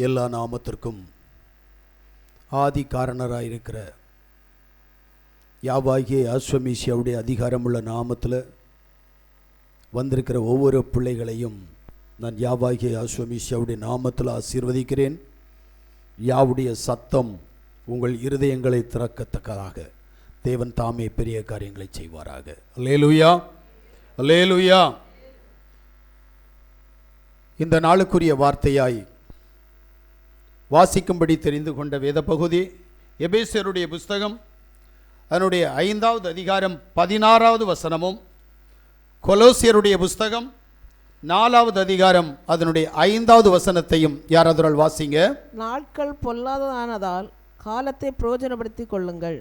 எல்லா நாமத்திற்கும் ஆதி காரணராயிருக்கிற யாவாகிய ஆஸ்வமீசியாவுடைய அதிகாரமுள்ள நாமத்தில் வந்திருக்கிற ஒவ்வொரு பிள்ளைகளையும் நான் யாவாகிய ஆஸ்வமீசியாவுடைய நாமத்தில் ஆசீர்வதிக்கிறேன். யாவுடைய சத்தம் உங்கள் இருதயங்களை திறக்கத்தக்கதாக தேவன் தாமே பெரிய காரியங்களை செய்வாராக. அல்லேலூயா, அல்லேலூயா. இந்த நாளுக்குரிய வார்த்தையாய் வாசிக்கும்படி தெரிந்து கொண்ட வேத பகுதி எபேசியருடைய புஸ்தகம் அதனுடைய 5வது அதிகாரம் 16வது வசனமும், கொலோசியருடைய புஸ்தகம் 4வது அதிகாரம் அதனுடைய 5வது வசனத்தையும் யாராவது வாசிங்க. நாட்கள் பொல்லாததானதால் காலத்தை பிரயோஜனப்படுத்திக் கொள்ளுங்கள்.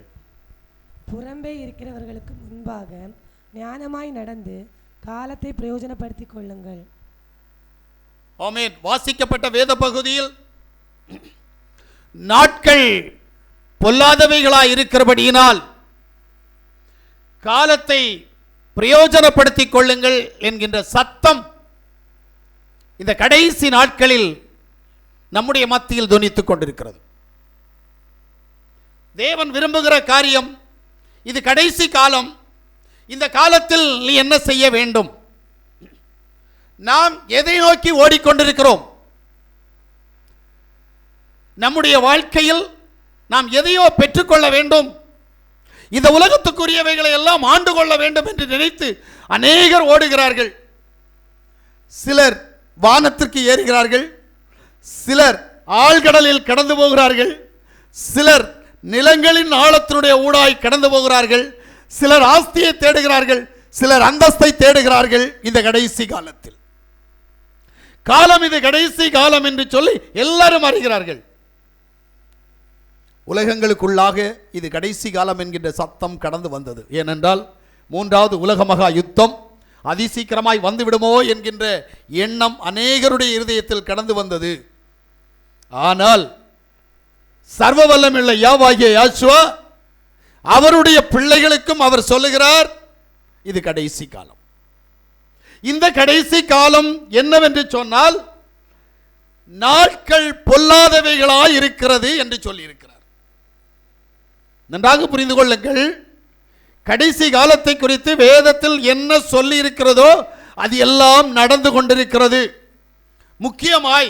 புறம்பே இருக்கிறவர்களுக்கு முன்பாக ஞானமாய் நடந்து காலத்தை பிரயோஜனப்படுத்திக் கொள்ளுங்கள். ஆமென். வாசிக்கப்பட்ட வேத பகுதியில் நாட்கள் பொல்லாதவைகளாய் இருக்கிறபடியினால் காலத்தை பிரயோஜனப்படுத்திக் கொள்ளுங்கள் என்கின்ற சத்தம் இந்த கடைசி நாட்களில் நம்முடைய மத்தியில் தொனித்துக் கொண்டிருக்கிறது. தேவன் விரும்புகிற காரியம் இது. கடைசி காலம். இந்த காலத்தில் நீ என்ன செய்ய வேண்டும்? நாம் எதை நோக்கி ஓடிக்கொண்டிருக்கிறோம்? நம்முடைய வாழ்க்கையில் நாம் எதையோ பெற்றுக்கொள்ள வேண்டும், இந்த உலகத்துக்குரியவைகளை எல்லாம் ஆண்டு கொள்ள வேண்டும் என்று நினைத்து அநேகர் ஓடுகிறார்கள். சிலர் வானத்திற்கு ஏறுகிறார்கள், சிலர் ஆழ்கடலில் கடந்து போகிறார்கள், சிலர் நிலங்களின் ஆழத்தினுடைய ஊடாய் கடந்து போகிறார்கள், சிலர் ஆஸ்தியை தேடுகிறார்கள், சிலர் அந்தஸ்தை தேடுகிறார்கள். இந்த கடைசி காலத்தில் காலம் இது கடைசி காலம் என்று சொல்லி எல்லாரும் அறிகிறார்கள். உலகங்களுக்குள்ளாக இது கடைசி காலம் என்கின்ற சத்தம் கடந்து வந்தது. ஏனென்றால் 3வது உலக மகா யுத்தம் அதிசீக்கிரமாய் வந்துவிடுமோ என்கின்ற எண்ணம் அநேகருடைய இருதயத்தில் கடந்து வந்தது. ஆனால் சர்வ வல்லமையுள்ள யாவாகிய யாசுவா அவருடைய பிள்ளைகளுக்கும் அவர் சொல்லுகிறார், இது கடைசி காலம். இந்த கடைசி காலம் என்னவென்று சொன்னால் நாட்கள் பொல்லாதவைகளாய் இருக்கிறது என்று சொல்லியிருக்கிறார். நன்றாக புரிந்து கொள்ளுங்கள். கடைசி காலத்தை குறித்து வேதத்தில் என்ன சொல்லி இருக்கிறதோ அது எல்லாம் நடந்து கொண்டிருக்கிறது. முக்கியமாய்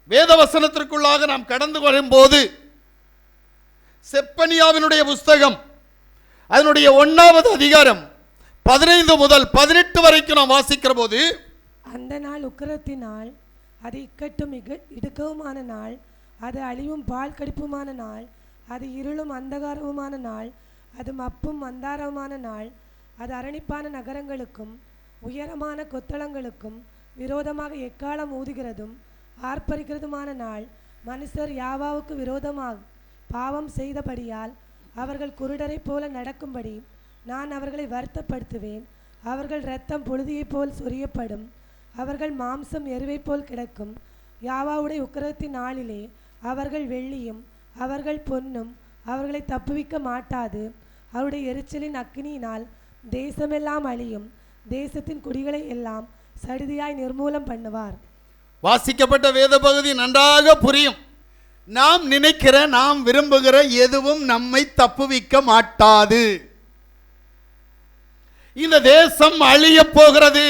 வேதவசனத்திற்குள்ளாக நாம் கடந்து வரும்போது செப்பனியாவினுடைய புஸ்தகம் அதனுடைய 1வது அதிகாரம் 15 முதல் 18 வரைக்கும் நாம் வாசிக்கிற போது, அந்த நாள் உக்கிரத்தினால் அது இக்கட்டும் இடுக்கவுமான நாள், அது அழிவும் பால் கடிப்புமான நாள், அது இருளும் அந்தகாரமுமான நாள், அது மப்பும் மந்தாரமுமான நாள், அது அரணிப்பான நகரங்களுக்கும் உயரமான கொத்தளங்களுக்கும் விரோதமாக எக்காலம் ஊதுகிறதும் ஆர்ப்பரிக்கிறதுமான நாள். மனுஷர் யாவாவுக்கு விரோதமாக பாவம் செய்தபடியால் அவர்கள் குருடரை போல நடக்கும்படி நான் அவர்களை வருத்தப்படுத்துவேன். அவர்கள் இரத்தம் புழுதியைப் போல் சொரியப்படும், அவர்கள் மாம்சம் எருவை போல் கிடக்கும். யாவாவுடைய உக்கிரத்தின் நாளிலே அவர்கள் வெள்ளியும் அவர்கள் பொன்னும் அவர்களை தப்புவிக்க மாட்டாது. அவருடைய எரிச்சலின் அக்கினியினால் தேசமெல்லாம் அழியும், தேசத்தின் குடிகளை எல்லாம் சடிதியாய் நிர்மூலம் பண்ணுவார். வாசிக்கப்பட்ட வேத பகுதி நன்றாக புரியும். நாம் நினைக்கிற, நாம் விரும்புகிற எதுவும் நம்மை தப்புவிக்க மாட்டாது. இந்த தேசம் அழிய போகிறது,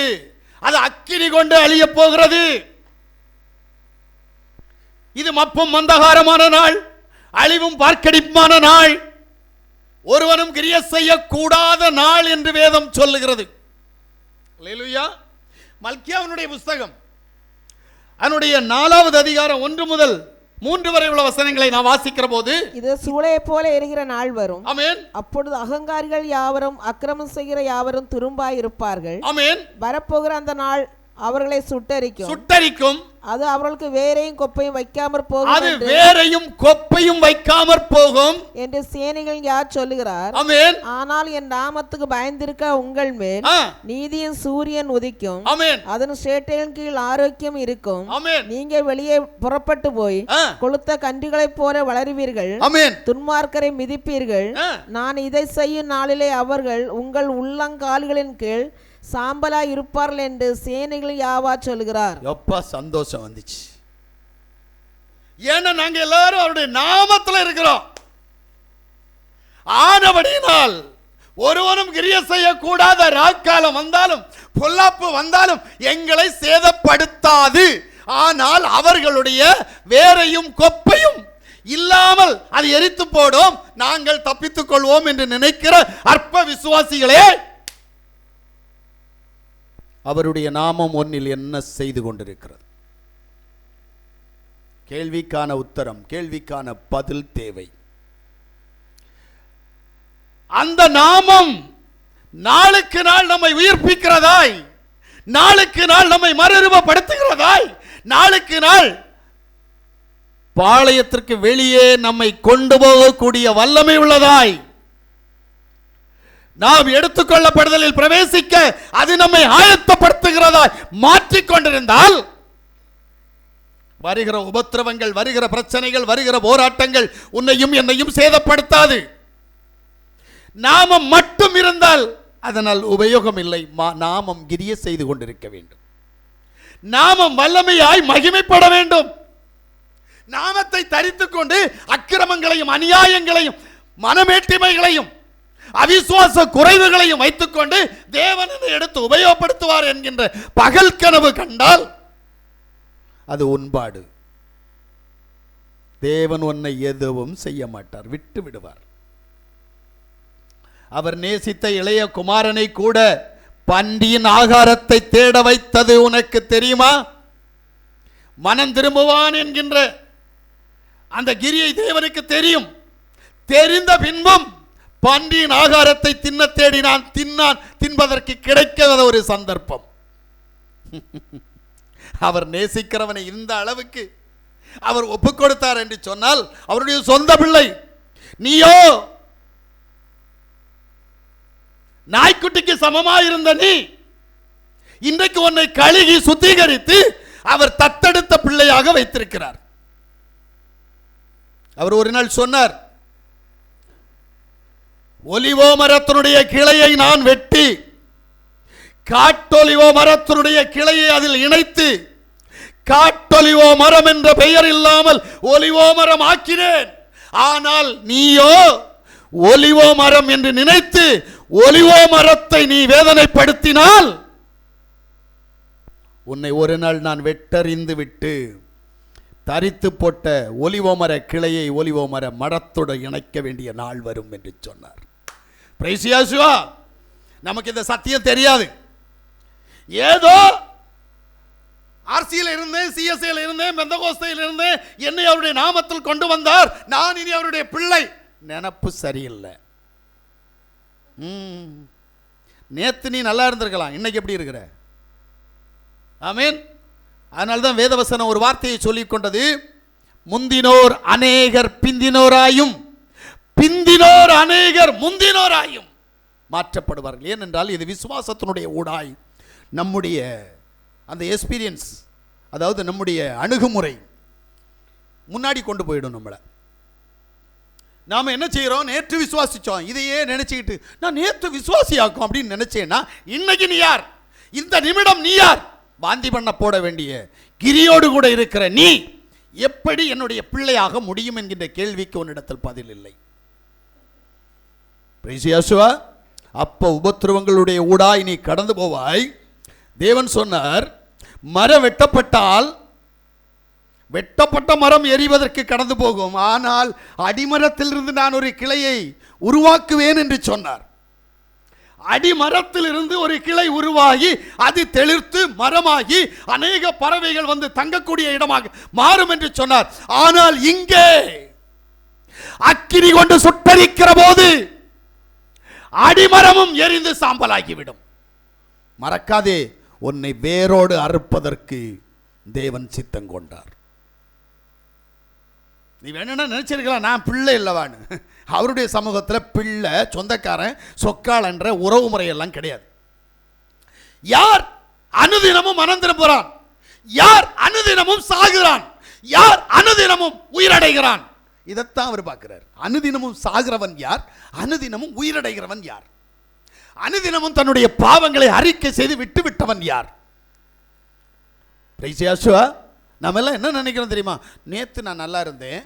அது அக்கினி கொண்டு அழிய போகிறது. இது மப்பும் மந்தகாரமான நாள், அழிவும் பார்க்கடிப்புமான நாள், ஒருவனும் கிரிய செய்யக்கூடாத நாள் என்று வேதம் சொல்லுகிறது. அல்லேலூயா. மல்கியாவினுடைய புஸ்தகம் அதனுடைய 4வது அதிகாரம் 1 முதல் 3 வரை உள்ள வசனங்களை நான் வாசிக்கிற போது, இது சூளையை போல எரிகிற நாள் வரும். ஆமென். அப்பொழுது அகங்காரிகள் யாவரும் அக்கிரமம் செய்கிற யாவரும் துரும்பாய் இருப்பார்கள். ஆமென். வரப்போகிற அந்த நாள் அவர்களை சுட்டரிக்கும். அது அவர்களுக்கு வேரையும் கொப்பையும் வைக்காமற் போகும். அது வேரையும் கொப்பையும் வைக்காமற் போகும் என்று சேனைகள் யார் சொல்லுகிறார். ஆமென். ஆனால் என் நாமத்துக்கு பயந்திருக்க உங்கள் மேல் நீதியின் சூரியன் உதிக்கும். ஆமென். அதன் சேட்டையின் கீழ் ஆரோக்கியம் இருக்கும். ஆமென். நீங்க வெளியே புறப்பட்டு போய் கொளுத்த கன்றுகளைப் போல வளருவீர்கள். ஆமென். துன்மார்க்கரை மிதிப்பீர்கள். நான் இதை செய்யும் நாளிலே அவர்கள் உங்கள் உள்ளங்கால்களின் கீழ் சாம்பலா இருப்பார்கள் என்று சேனைகள் யாவா சொல்கிறார். எப்பா சந்தோஷம் வந்துச்சு. ஏன்னா நாங்க எல்லாரும் அவருடைய நாமத்தில் இருக்கிறோம். ஆனபடியினால் ஒருவனும் கிரிய செய்யக்கூடாத ராக்காலம் வந்தாலும் பொல்லாப்பு வந்தாலும் எங்களை சேதப்படுத்தாது. ஆனால் அவர்களுடைய வேரையும் கொப்பையும் இல்லாமல் அது எரித்து போடும், நாங்கள் தப்பித்துக் கொள்வோம் என்று நினைக்கிற அற்ப விசுவாசிகளே, அவருடைய நாமம் ஒன்னில் என்ன செய்து கொண்டிருக்கிறது? கேள்விக்கான உத்தரம், கேள்விக்கான பதில் தேவை. அந்த நாமம் நாளுக்கு நாள் நம்மை உயிர்ப்பிக்கிறதாய், நாளுக்கு நாள் நம்மை மறுரூபப்படுத்துகிறதாய், நாளுக்கு நாள் பாளையத்திற்கு வெளியே நம்மை கொண்டு போகக்கூடிய வல்லமை உள்ளதாய், நாம் எடுத்துக்கொள்ளப்படுதலில் பிரவேசிக்க அது நம்மை ஆயத்தப்படுத்துகிறதாய் மாற்றிக்கொண்டிருந்தால் வருகிற உபத்திரவங்கள், வருகிற பிரச்சனைகள், வருகிற போராட்டங்கள் உன்னையும் என்னையும் சேதப்படுத்தாது. நாமம் மட்டும் இருந்தால் அதனால் உபயோகம் இல்லை. நாமம் கிரிய செய்து கொண்டிருக்க வேண்டும். நாமம் வல்லமையாய் மகிமைப்பட வேண்டும். நாமத்தை தரித்துக் கொண்டு அக்கிரமங்களையும் அநியாயங்களையும் மனமேட்டிமைகளையும் அவிசுவாச குறைவுகளையும் வைத்துக் கொண்டு தேவன் எடுத்து உபயோகப்படுத்துவார் என்கின்ற பகல் கனவு கண்டால் அது உண்பாடு. தேவன் உன்னை எதுவும் செய்ய மாட்டார், விட்டு விடுவார். அவர் நேசித்த இளைய குமாரனை கூட பன்றியின் ஆகாரத்தை தேட வைத்தது உனக்கு தெரியுமா? மனம் திரும்புவான் என்கின்ற அந்த கிரியை தேவனுக்கு தெரியும். தெரிந்த பின்பும் பன்றியின் ஆகாரத்தை தின்ன தேடினான். தின்பதற்கு கிடைக்காத ஒரு சந்தர்ப்பம். அவர் நேசிக்கிறவனை இந்த அளவுக்கு அவர் ஒப்புக் கொடுத்தார் என்று சொன்னால் அவருடைய சொந்த பிள்ளை. நீயோ நாய்க்குட்டிக்கு சமமாயிருந்த நீ இன்றைக்கு உன்னை கழுகி சுத்திகரித்து அவர் தத்தெடுத்த பிள்ளையாக வைத்திருக்கிறார். அவர் ஒரு நாள் சொன்னார், ஒலிவோ மரத்தினுடைய கிளையை நான் வெட்டி காட்டொலிவோ மரத்தினுடைய கிளையை அதில் இணைத்து காட்டொலிவோ மரம் என்ற பெயர் இல்லாமல் ஒலிவோ மரம் ஆக்கினேன். ஆனால் நீயோ ஒலிவோ மரம் என்று நினைத்து ஒலிவோ மரத்தை நீ வேதனைப்படுத்தினால் உன்னை ஒரு நாள் நான் வெட்டறிந்து விட்டு தரித்து போட்ட ஒலிவோ மர கிளையை ஒலிவோ மர மரத்தோடு இணைக்க வேண்டிய நாள் வரும் என்று சொன்னார். பிரைஸ் யேசுவா. நமக்கு இந்த சத்தியம் தெரியாது. ஏதோ ஆர்சியில் இருந்தேன், சிஎஸ்ஐயில் இருந்தேன், பெந்தகோஸ்தையில் இருந்தேன், என்னை அவருடைய நாமத்தில் கொண்டு வந்தார், நான் இனி அவருடைய பிள்ளை. நினப்பு சரியில்லை. நேத்து நீ நல்லா இருந்திருக்கலாம், இன்னைக்கு எப்படி இருக்கிற? ஆமீன். அதனால்தான் வேதவசனம் ஒரு வார்த்தையை சொல்லிக் கொண்டது, முந்தினோர் அநேகர் பிந்தினோராயும் பிந்தினோர் அநேகர் முந்தினோராயும் மாற்றப்படுவார்கள். ஏனென்றால் இது விசுவாசத்தினுடைய ஊடாய் நம்முடைய அந்த எக்ஸ்பீரியன்ஸ், அதாவது நம்முடைய அணுகுமுறை முன்னாடி கொண்டு போயிடும் நம்மளை. நாம் என்ன செய்கிறோம்? நேற்று விசுவாசித்தோம், இதையே நினச்சிக்கிட்டு நான் நேற்று விசுவாசியாக்கும் அப்படின்னு நினச்சேன்னா இன்னைக்கு நீ யார்? இந்த நிமிடம் நீ யார்? வாந்தி பண்ண போட வேண்டிய கிரியோடு கூட இருக்கிற நீ எப்படி என்னுடைய பிள்ளையாக முடியும் என்கின்ற கேள்விக்கு உன்னிடத்தில் பதில் இல்லை. அப்ப உபத்திரவங்களுடைய ஊடாய் நீ கடந்து போவாய். தேவன் சொன்னார், மரம் வெட்டப்பட்டால் வெட்டப்பட்ட மரம் எரிவதற்கு கடந்து போகும், ஆனால் அடிமரத்திலிருந்து நான் ஒரு கிளையை உருவாக்குவேன் என்று சொன்னார். அடிமரத்திலிருந்து ஒரு கிளை உருவாகி அது தெளிர்த்து மரமாகி அநேக பறவைகள் வந்து தங்கக்கூடிய இடமாக மாறும் என்று சொன்னார். ஆனால் இங்கே அக்கினி கொண்டு சுட்டரிக்கிற போது அடிமரமும் எரிந்து சாம்பலாகிவிடும். மறக்காதே, உன்னை வேரோடு அறுப்பதற்கு தேவன் சித்தம் கொண்டார். நீ வேணும்னா நினைச்சிருக்கலாம் நான் பிள்ளை இல்லவான்னு. அவருடைய சமூகத்தில் பிள்ளை, சொந்தக்காரன், சொக்கால் என்ற உறவு முறையெல்லாம் கிடையாது. யார் அனுதினமும் மனம் திரும்புகிறான், யார் அனுதினமும் சாகுறான், யார் அனுதினமும் உயிரடைகிறான், இதைத்தான் அவர் பார்க்கிறார். அனுதினமும் சாகிறவன் யார், அனுதினமும் உயிரடைகிறவன் யார்? அனுதினமும் தன்னுடைய பாவங்களை அறிக்கை செய்து விட்டு விட்டவன் யார்? பிரைஸ் யாசுவா. நம்ம எல்லாம் என்ன நினைக்கிறோம் தெரியுமா? நேற்று நான் நல்லா இருந்தேன்,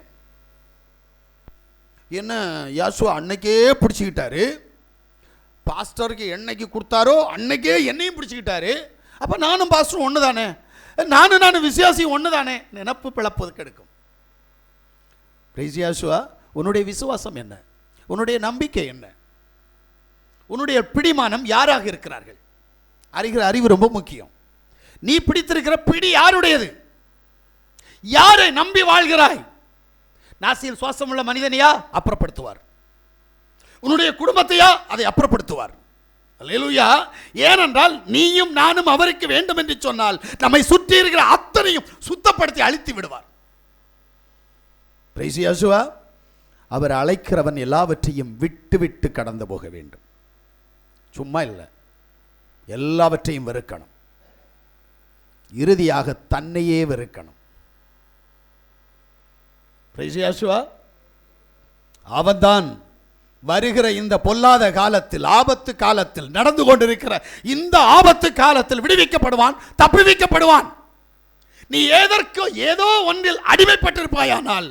என்ன யாசுவா அன்னைக்கே பிடிச்சிக்கிட்டாரு, பாஸ்டருக்கு என்னைக்கு கொடுத்தாரோ அன்னைக்கே என்னையும் பிடிச்சிக்கிட்டாரு, அப்போ நானும் பாஸ்டரும் ஒன்று தானே, நானும் விசுவாசியும் ஒன்று தானே, நினப்பு பிளப்பதுக்கு எடுக்கும். பிரைஸ் யாசுவா. உன்னுடைய விசுவாசம் என்ன? உன்னுடைய நம்பிக்கை என்ன? உன்னுடைய பிடிமானம் யாராக இருக்கிறார்கள்? அறிகிற அறிவு ரொம்ப முக்கியம். நீ பிடித்திருக்கிற பிடி யாருடையது? யாரை நம்பி வாழ்கிறாய்? நாசியில் சுவாசம் உள்ள மனிதனையா அப்புறப்படுத்துவார், உன்னுடைய குடும்பத்தையா அதை அப்புறப்படுத்துவார். அல்லேலூயா. ஏனென்றால் நீயும் நானும் அவருக்கு வேண்டும் என்று சொன்னால் நம்மை சுற்றி இருக்கிற அத்தனையும் சுத்தப்படுத்தி அழித்து விடுவார். பிரைஸ் யாசுவா. அவர் அழைக்கிறவன் எல்லாவற்றையும் விட்டு விட்டு கடந்து போக வேண்டும். சும்மா இல்லை, எல்லாவற்றையும் வெறுக்கணும், இறுதியாக தன்னையே வெறுக்கணும். பிரைஸ் யாசுவா. அவன்தான் வருகிற இந்த பொல்லாத காலத்தில், ஆபத்து காலத்தில், நடந்து கொண்டிருக்கிற இந்த ஆபத்து காலத்தில் விடுவிக்கப்படுவான், தப்புவிக்கப்படுவான். நீ எதற்கோ ஏதோ ஒன்றில் அடிமைப்பட்டிருப்பாயானால்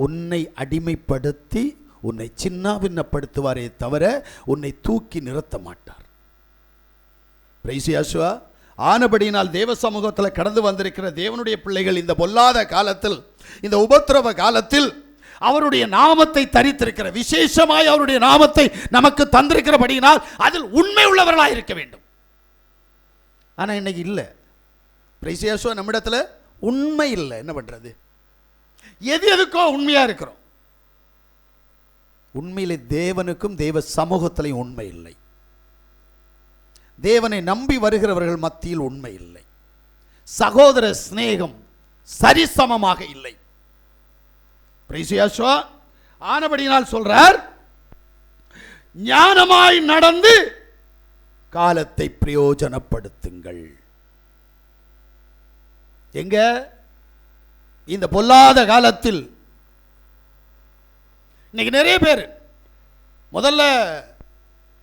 உன்னை அடிமைப்படுத்தி உன்னை சின்னாபின்னப்படுத்துவாரே தவிர உன்னை தூக்கி நிறுத்த மாட்டார். பிரைஸ் யாசுவா. ஆனபடியினால் தேவ சமூகத்தில் கடந்து வந்திருக்கிற தேவனுடைய பிள்ளைகள் இந்த பொல்லாத காலத்தில், இந்த உபத்திரவ காலத்தில் அவருடைய நாமத்தை தரித்திருக்கிற, விசேஷமாய் அவருடைய நாமத்தை நமக்கு தந்திருக்கிறபடியினால் அதில் உண்மை உள்ளவர்களாக இருக்க வேண்டும். ஆனால் இன்னைக்கு இல்லை. பிரைஸ் யாசுவா. நம்மிடத்தில் உண்மை இல்லை. என்ன பண்றது? எது எதுக்கோ உண்மையா இருக்கிறோம். உண்மையிலே தேவனுக்கும் தேவ சமூகத்திலையும் உண்மை இல்லை. தேவனை நம்பி வருகிறவர்கள் மத்தியில் உண்மை இல்லை. சகோதர சிநேகம் சரிசமமாக இல்லை. பிரைஸ் யாசுவா. ஆனபடியினால் சொல்றார், ஞானமாய் நடந்து காலத்தை பிரயோஜனப்படுத்துங்கள். எங்க? இந்த பொல்லாத காலத்தில். இன்னைக்கு நிறைய பேர் முதல்ல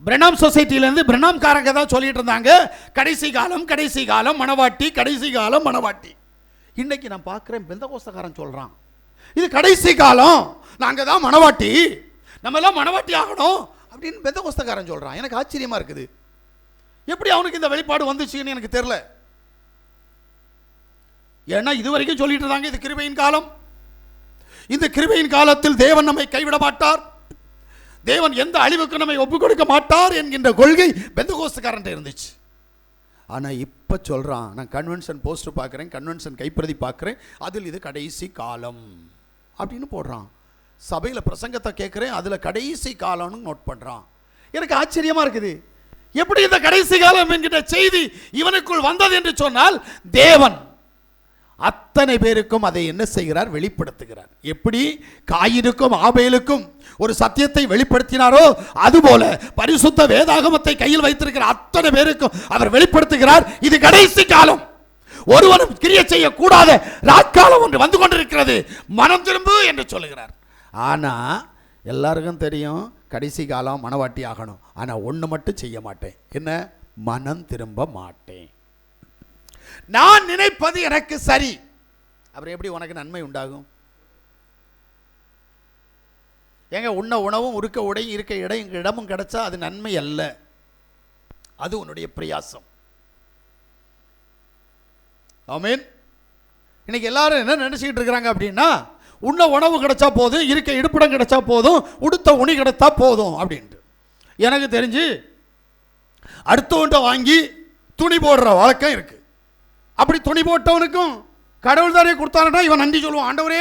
பிரணாம் சொசைட்டியிலேருந்து பிரணாம்காரங்க தான் சொல்லிட்டு இருந்தாங்க, கடைசி காலம் கடைசி காலம் மணவாட்டி, கடைசி காலம் மணவாட்டி. இன்னைக்கு நான் பார்க்குறேன் பெந்தகோஸ்தக்காரன் சொல்கிறான், இது கடைசி காலம், நாங்கள் தான் மணவாட்டி, நம்ம எல்லாம் மணவாட்டி ஆகணும் அப்படின்னு பெந்தகோஸ்தக்காரன் சொல்கிறான். எனக்கு ஆச்சரியமாக இருக்குது. எப்படி அவனுக்கு இந்த வெளிப்பாடு வந்துச்சுன்னு எனக்கு தெரியல. ஏன்னா இதுவரைக்கும் சொல்லிட்டு இருந்தாங்க இது கிருபையின் காலம், இந்த கிருபையின் காலத்தில் தேவன் நம்மை கைவிட மாட்டார், தேவன் எந்த அழிவுக்கு நம்மை ஒப்புக் கொடுக்க மாட்டார் என்கின்ற கொள்கை பெந்தகோஸ்தக்காரன்ட்ட இருந்துச்சு. ஆனால் இப்போ சொல்கிறான், நான் கன்வென்ஷன் போஸ்டர் பார்க்குறேன், கன்வென்ஷன் கைப்பிரதி பார்க்குறேன், அதில் இது கடைசி காலம் அப்படின்னு போடுறான். சபையில் பிரசங்கத்தை கேட்குறேன், அதில் கடைசி காலம்னு நோட் பண்ணுறான். எனக்கு ஆச்சரியமாக இருக்குது. எப்படி இந்த கடைசி காலம் என்கிற செய்தி இவனுக்குள் வந்தது என்று சொன்னால், தேவன் அத்தனை பேருக்கும் அதை என்ன செய்கிறார்? வெளிப்படுத்துகிறார். எப்படி காயினுக்கும் ஆபேலுக்கும் ஒரு சத்தியத்தை வெளிப்படுத்தினாரோ அதுபோல பரிசுத்த வேதாகமத்தை கையில் வைத்திருக்கிற அத்தனை பேருக்கும் அவர் வெளிப்படுத்துகிறார். இது கடைசி காலம், ஒருவனும் கிரியை செய்யக்கூடாத ராக்காலம் ஒன்று வந்து கொண்டிருக்கிறது, மனம் திரும்பு என்று சொல்லுகிறார். ஆனா எல்லாருக்கும் தெரியும் கடைசி காலம் மனவாட்டி ஆகணும். ஆனா ஒன்று மட்டும் செய்ய மாட்டேன், என்ன? மனம் திரும்ப மாட்டேன். நான் நினைப்பது எனக்கு சரி. அப்புறம் எப்படி உனக்கு நன்மை உண்டாகும்? ஏங்க, உண்ண உணவும் உருக்க உடையும் இருக்க இடமும் கிடைச்சா அது நன்மை அல்ல, அது உன்னுடைய பிரயாசம். ஆமென். இன்னைக்கு எல்லாரும் என்ன நினைச்சுக்கிட்டு இருக்கிறாங்க அப்படின்னா, உண்ண உணவு கிடைச்சா போதும், இருக்க இருப்பிடம் கிடைச்சா போதும், உடுத்த உணி கிடைத்தா போதும் அப்படின்ட்டு. எனக்கு தெரிஞ்சு அடுத்தவன்ட்ட வாங்கி துணி போடுற வழக்கம் இருக்கு. அப்படி துணி போட்டவனுக்கும் கடவுள் தானே கொடுத்தாருன்னா இவன் நன்றி சொல்லுவான், ஆண்டவரே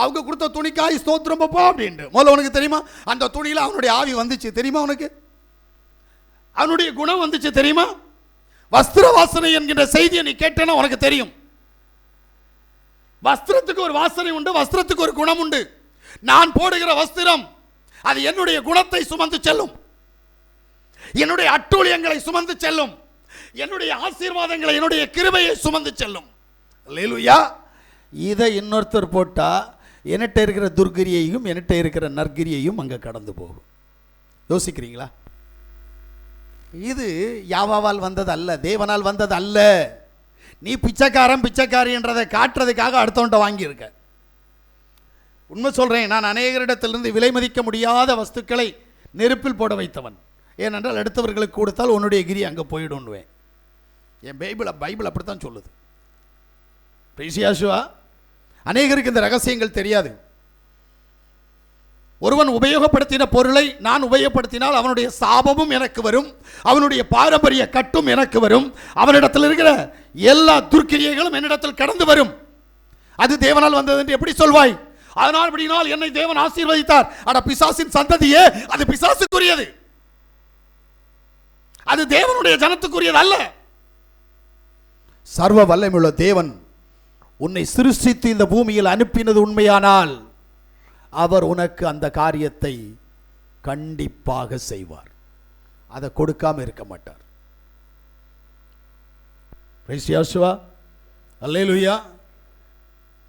அவங்க கொடுத்த துணிக்காய் ஸ்தோத்திரம் பப்பா அப்படின்ட்டு. முதல்ல உனக்கு தெரியுமா அந்த துணியில் அவனுடைய ஆவி வந்துச்சு தெரியுமா? உனக்கு அவனுடைய குணம் வந்துச்சு தெரியுமா? வஸ்திர வாசனை என்கின்ற செய்தியை நீ கேட்டேன்னா உனக்கு தெரியும். வஸ்திரத்துக்கு ஒரு வாசனை உண்டு, வஸ்திரத்துக்கு ஒரு குணம் உண்டு. நான் போடுகிற வஸ்திரம் அது என்னுடைய குணத்தை சுமந்து செல்லும், என்னுடைய அட்டூழியங்களை சுமந்து செல்லும், என்னுடைய ஆசீர்வாதங்களை, என்னுடைய கிருபையை சுமந்து செல்லும். அல்லேலூயா. இதை இன்னொருத்தர் போட்டா என்கிட்ட இருக்கிற துர்கிரியையும் என்கிட்ட இருக்கிற நற்கிரியையும் அங்கே கடந்து போகும். யோசிக்கிறீங்களா? இது யாவாவால் வந்தது அல்ல, தேவனால் வந்தது அல்ல. நீ பிச்சைக்காரன் பிச்சைக்காரி என்றதை காட்டுறதுக்காக அடுத்தவன்ட்ட வாங்கியிருக்க. உண்மை சொல்கிறேன், நான் அநேகரிடத்திலிருந்து விலை மதிக்க முடியாத வஸ்துக்களை நெருப்பில் போட வைத்தவன். ஏனென்றால் அடுத்தவர்களுக்கு கொடுத்தால் உன்னுடைய கிரி அங்கே போயிடுன்னுவேன். என் பைபிள் அப்படித்தான் சொல்லுது. பிரிசியாசுவா, அநேகருக்கு இந்த ரகசியங்கள் தெரியாது. ஒருவன் உபயோகப்படுத்தின பொருளை நான் உபயோகப்படுத்தினால் அவனுடைய சாபமும் எனக்கு வரும், அவனுடைய பாரம்பரிய கட்டும் எனக்கு வரும், அவனிடத்தில் இருக்கிற எல்லா துர்க்கிரியைகளும் என்னிடத்தில் கடந்து வரும். அது தேவனால் வந்தது என்று எப்படி சொல்வாய்? அதனால் அப்படினால் என்னை தேவன் ஆசீர்வதித்தார். அட பிசாசின் சந்ததியே, அது பிசாசுக்குரியது, அது தேவனுடைய ஜனத்துக்குரியது அல்ல. சர்வ வல்லமையுள்ள தேவன் உன்னை சிருஷ்டித்து இந்த பூமியில் அனுப்பினது உண்மையானால் அவர் உனக்கு அந்த காரியத்தை கண்டிப்பாக செய்வார். அதை கொடுக்காம இருக்க மாட்டார். அல்லேலூயா.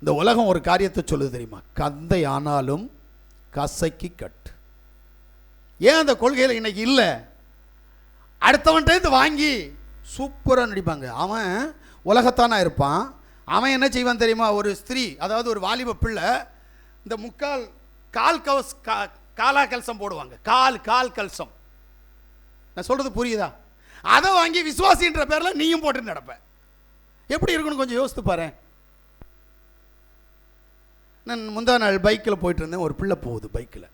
இந்த உலகம் ஒரு காரியத்தை சொல்லுது தெரியுமா? கந்தை ஆனாலும் கசைக்கு கட்டு. ஏன் அந்த கொள்கையில் இன்னைக்கு இல்லை? அடுத்தவன்கிட்ட வாங்கி சூப்பராக நடிப்பாங்க. அவன் உலகத்தானா இருப்பான். அவன் என்ன செய்வான் தெரியுமா? ஒரு ஸ்திரீ, அதாவது ஒரு வாலிப பிள்ளை, இந்த காலா கல்சம் போடுவாங்க, கால் கல்சம். நான் சொல்றது புரியுதா? அதை வாங்கி விசுவாசின்ற பேரில் நீயும் போட்டு நடப்ப. எப்படி இருக்குன்னு கொஞ்சம் யோசித்து பாரு. நான் முந்தா நாள் பைக்கில் போயிட்டு இருந்தேன். ஒரு பிள்ளை போகுது பைக்கில்.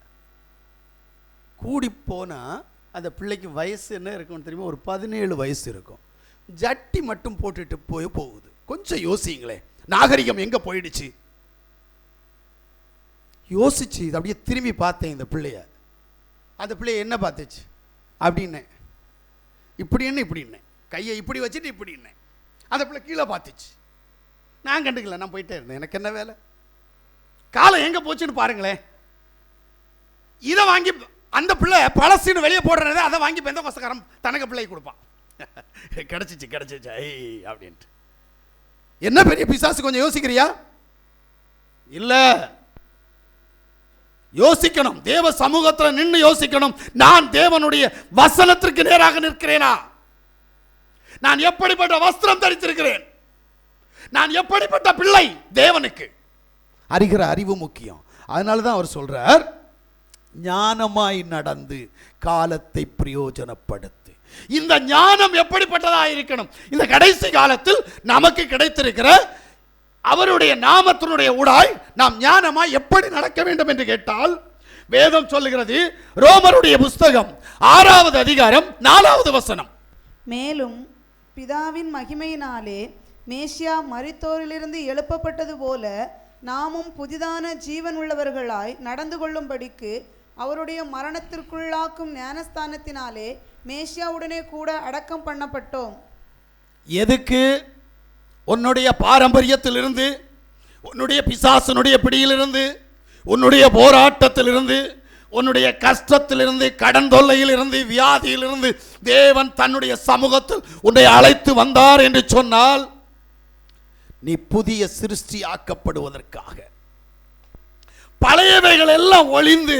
கூடி போனால் அந்த பிள்ளைக்கு வயசு என்ன இருக்குன்னு தெரியுமா? ஒரு 17 வயசு இருக்கும். ஜட்டி மட்டும் போட்டுட்டு போகுது. கொஞ்சம் யோசிங்களே, நாகரிகம் எங்கே போயிடுச்சு? யோசிச்சு அப்படியே திரும்பி பார்த்தேன் இந்த பிள்ளைய. அந்த பிள்ளைய என்ன பார்த்துச்சு அப்படின்னேன். இப்படின்னு கையை இப்படி வச்சுட்டு இப்படின்னேன். அந்த பிள்ளை கீழே பார்த்துச்சு. நான் கண்டுக்கல, நான் போயிட்டே இருந்தேன். எனக்கு என்ன வேலை? காலம் எங்கே போச்சுன்னு பாருங்களேன். இதை வாங்கி அந்த பிள்ளை பழசின்னு வெளியே போடுறத அதை வாங்கி பெந்த கொசக்காரன் தனக்கு பிள்ளை கொடுப்பான். கிடச்சிச்சு ஐ அப்படின்ட்டு. என்ன பெரிய பிசாசு? கொஞ்சம் யோசிக்கிறியா? இல்லை, யோசிக்கணும். தேவ சமூகத்தில் நின்று யோசிக்கணும். நான் தேவனுடைய வசனத்திற்கு நேராக நிற்கிறேனா? நான் எப்படிப்பட்ட வஸ்திரம் தரித்திருக்கிறேன்? நான் எப்படிப்பட்ட பிள்ளை? தேவனுக்கு அறிகிற அறிவு முக்கியம். அதனால தான் அவர் சொல்றார், ஞானமாய் நடந்து காலத்தை பிரயோஜனப்படுத்து. இந்த ஞானம் எப்படிப்பட்டதா இருக்கணும்? இந்த கடைசி காலத்தில் நமக்கு கிடைத்திருக்கிற அவருடைய நாமத்தினுடைய ஊடாய் நாம் ஞானமாய் எப்படி நடக்க வேண்டும் என்று கேட்டால், வேதம் சொல்லுகிறது, ரோமருடைய புஸ்தகம் 6வது அதிகாரம் 4வது வசனம். மேலும் பிதாவின் மகிமையினாலே மேசியா மரித்தோரிலிருந்து எழுப்பப்பட்டது போல நாமும் புதிதான ஜீவன் உள்ளவர்களாய் நடந்து கொள்ளும்படிக்கு அவருடைய மரணத்திற்குள்ளாக்கும் ஞானஸ்தானத்தினாலே மேசியாவுடனே கூட அடக்கம் பண்ணப்பட்டோம். எதுக்கு? உன்னுடைய பாரம்பரியத்திலிருந்து, உன்னுடைய பிசாசனுடைய பிடியிலிருந்து, உன்னுடைய போராட்டத்திலிருந்து, உன்னுடைய கஷ்டத்திலிருந்து, கடன் தொல்லையிலிருந்து, வியாதியிலிருந்து தேவன் தன்னுடைய சமூகத்தில் உன்னை அழைத்து வந்தார் என்று சொன்னால், நீ புதிய சிருஷ்டி ஆக்கப்படுவதற்காக. பழையவைகள் எல்லாம் ஒளிந்து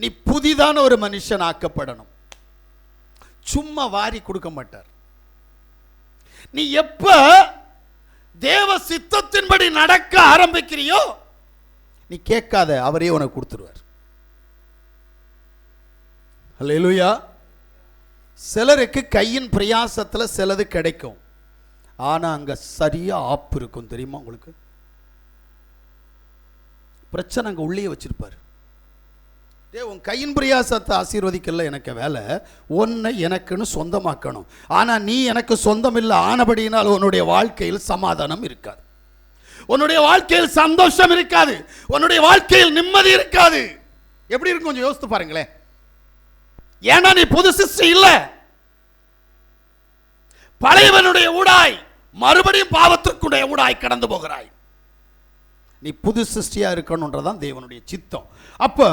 நீ புதிதான ஒரு மனுஷன் ஆக்கப்படணும். சும்மா வாரி கொடுக்க மாட்டார். நீ எப்ப தேவ சித்தத்தின்படி நடக்க ஆரம்பிக்கிறியோ, நீ கேட்காத, அவரே உனக்கு கொடுத்துருவார். அல்லேலூயா. சிலருக்கு கையின் பிரயாசத்தில் சிலது கிடைக்கும். ஆனா அங்க சரியா ஆப்பு இருக்கும். தெரியுமா உங்களுக்கு? பிரச்சனை அங்க உள்ளே வச்சிருப்பாரு. உன் கையின் பிரயாசத்தை ஆசீர்வதிக்கல எனக்கு வேலை, உன்னை எனக்குன்னு சொந்தமாக்கணும். ஆனா நீ எனக்கு சொந்தம் இல்லை ஆனபடியினால் உன்னுடைய வாழ்க்கையில் சமாதானம் இருக்காது, உன்னுடைய வாழ்க்கையில் சந்தோஷம் இருக்காது, உன்னுடைய வாழ்க்கையில் நிம்மதி இருக்காது. எப்படி இருக்கும் கொஞ்சம் யோசித்து பாருங்களேன். ஏன்னா நீ புது சிருஷ்டி இல்ல. பழையவனுடைய ஊடாய் மறுபடியும் பாவத்திற்குடைய ஊடாய் கடந்து போகிறாய். நீ புது சிருஷ்டியா இருக்கணும்ன்றதான் தேவனுடைய சித்தம். அப்ப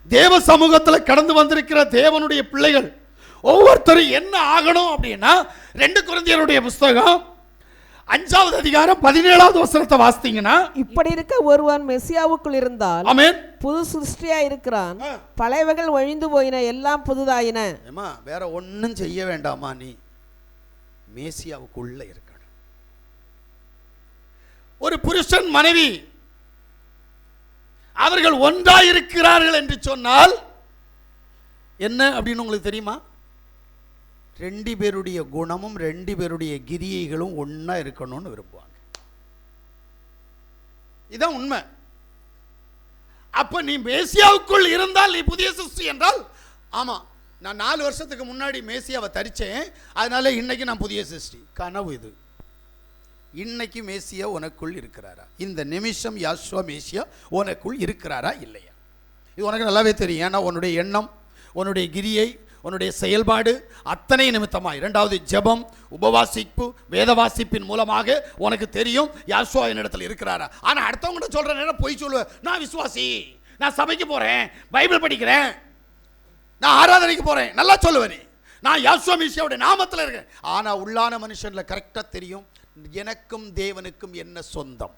தேவ சமூகத்தில் கடந்து வந்திருக்கிற தேவனுடைய பிள்ளைகள் ஒவ்வொருத்தரும் என்ன ஆகணும் அப்படின்னா, 2 கொரிந்தியருடைய புஸ்தகம் 5வது அதிகாரம் 17வது வசனத்தை வாசித்தீங்கன்னா, இப்படி இருக்க ஒருவன் மெசியாவுக்குள் இருந்தால் ஆமென், புது சிருஷ்டியா இருக்கிறான், பழையவைகள் ஒழிந்து போயின, எல்லாம் புதுதாயின. ஏமா வேற ஒன்னும் செய்ய வேண்டாமா, நீ மேசியாவுக்குள்ள இருக்கணும். ஒரு புருஷன் மனைவி அவர்கள் ஒன்றாயிருக்கிறார்கள் என்று சொன்னால் என்ன அப்படின்னு உங்களுக்கு தெரியுமா? 2 பேருடைய குணமும் 2 பேருடைய கிரியைகளும் ஒன்னா இருக்கணும்னு விரும்புவாங்க. இதான் உண்மை. அப்ப நீ மேசியாவுக்குள் இருந்தால் நீ புதிய சிருஷ்டி என்றால், ஆமா நான் 4 வருஷத்துக்கு முன்னாடி மேசியாவை தரிச்சேன், அதனால இன்னைக்கு நான் புதிய சிருஷ்டி. கனவு இது. இன்னைக்கு மேசியா உனக்குள் இருக்கிறாரா? இந்த நிமிஷம் யாசுவா மேசியா உனக்குள் இருக்கிறாரா இல்லையா? இது உனக்கு நல்லாவே தெரியும். ஏன்னா உன்னுடைய எண்ணம், உன்னுடைய கிரியை, உன்னுடைய செயல்பாடு அத்தனை நிமித்தமாய். 2வது ஜெபம், உபவாசிப்பு, வேத வாசிப்பின் மூலமாக உனக்கு தெரியும் யாசுவா என்னிடத்தில் இருக்கிறாரா. ஆனா அடுத்தவங்க சொல்ற நேரம் போய் சொல்லுவேன், நான் விசுவாசி, நான் சபைக்கு போறேன், பைபிள் படிக்கிறேன், நான் ஆராதனைக்கு போறேன், நல்லா சொல்லுவேன், நான் யாசுவா மேசியாவுடைய நாமத்தில் இருக்கேன். ஆனா உள்ளான மனுஷன்ல கரெக்டா தெரியும் எனக்கும் தேவனுக்கும் என்ன சொந்தம்.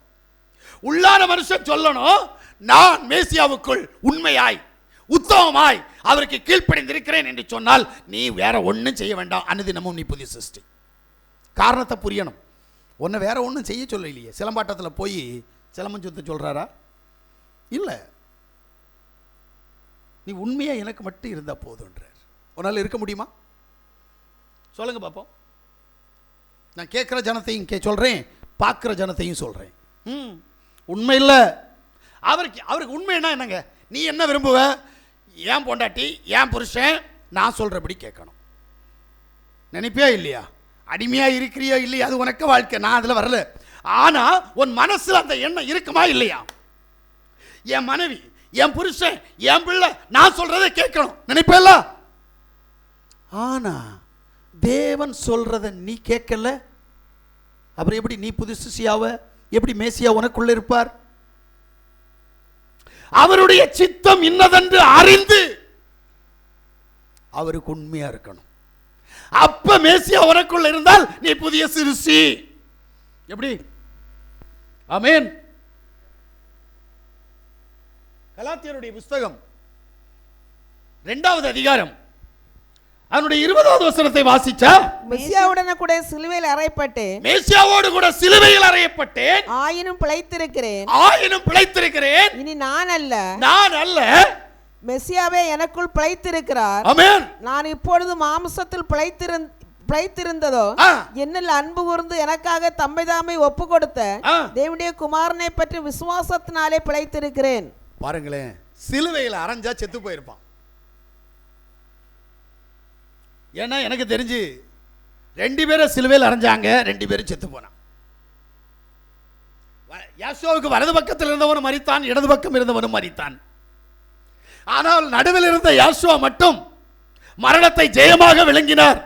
உள்ளான மனுஷன் சொல்லணும், நான் மேசியாவுக்குள் உண்மையாய் உத்தமமாய் அவருக்கு கீழ்ப்படிந்திருக்கிறேன் என்று சொன்னால் நீ வேற ஒன்றும் செய்ய வேண்டாம். அனுதினமும் நீ புதிய சிருஷ்டி. காரணத்தை புரியணும். ஒன்று வேற ஒன்றும் செய்ய சொல்ல இல்லையே. சிலம்பாட்டத்தில் போய் சிலம்பம் சுத்த சொல்றாரா? இல்லை. நீ உண்மையா எனக்கு மட்டும் இருந்தா போதுன்றார். உன்னால் இருக்க முடியுமா? சொல்லுங்க பார்ப்போம். நான் கேட்குற ஜனத்தையும் சொல்றேன், பார்க்குற ஜனத்தையும் சொல்றேன். உண்மை இல்லை. அவருக்கு உண்மைன்னா என்னங்க? நீ என்ன விரும்புவ? ஏன் பொண்டாட்டி, ஏன் புருஷன் நான் சொல்றபடி கேட்கணும் நினைப்பியா இல்லையா? அடிமையா இருக்கிறியோ இல்லையா, அது உனக்கு வாழ்க்கை, நான் அதில் வரல. ஆனா உன் மனசுல அந்த எண்ணம் இருக்குமா இல்லையா? என் மனைவி, என் புருஷன், என் பிள்ளை நான் சொல்றதை கேட்கணும் நினைப்பல. ஆனா தேவன் சொல்றதை நீ கேட்கல, அப்புறம் எப்படி நீ புது சிருஷ்டியாவ? எப்படி மேசியா உனக்குள்ள இருப்பார்? அவருடைய சித்தம் இன்னதென்று அறிந்து அவருக்கு உண்மையா இருக்கணும். அப்ப மேசியா உனக்குள்ள இருந்தால் நீ புதிய சிருஷ்டி. எப்படி? ஆமென். கலாத்தியருடைய புஸ்தகம் 2வது அதிகாரம் அவனுடைய 20வது வசனத்தை வாசிச்சா, மெசியாவுடனே கூட சிலுவையில் அறையப்பட்டேன், மேசியாவோடு கூட சிலுவையில் அறையப்பட்டேன், ஆயினும் பிழைத்திருக்கிறேன். இனி நான் அல்ல, மெசியாவே எனக்குள் பிழைத்திருக்கிறார். ஆமென். நான் இப்பொழுது மாம்சத்தில் பிழைத்திருந்ததோ என்னில் அன்பு கூர்ந்து எனக்காக தம்மைதாமை ஒப்பு கொடுத்த தேவனுடைய குமாரனை பற்றி விசுவாசத்தினாலே பிழைத்திருக்கிறேன். பாருங்களேன், சிலுவையில் அரைஞ்சா செத்து போயிருப்பான். ஏன்னா எனக்கு தெரிஞ்சு 2 பேரை சிலுவையில் அரைஞ்சாங்க, 2 பேரும் செத்து போனான். யாசுவாவுக்கு வலது பக்கத்தில் இருந்தவனும் மரித்தான், இடது பக்கம் இருந்தவனும் மரித்தான். ஆனால் நடுவில் இருந்த யாசுவா மட்டும் மரணத்தை ஜெயமாக விளங்கினார்.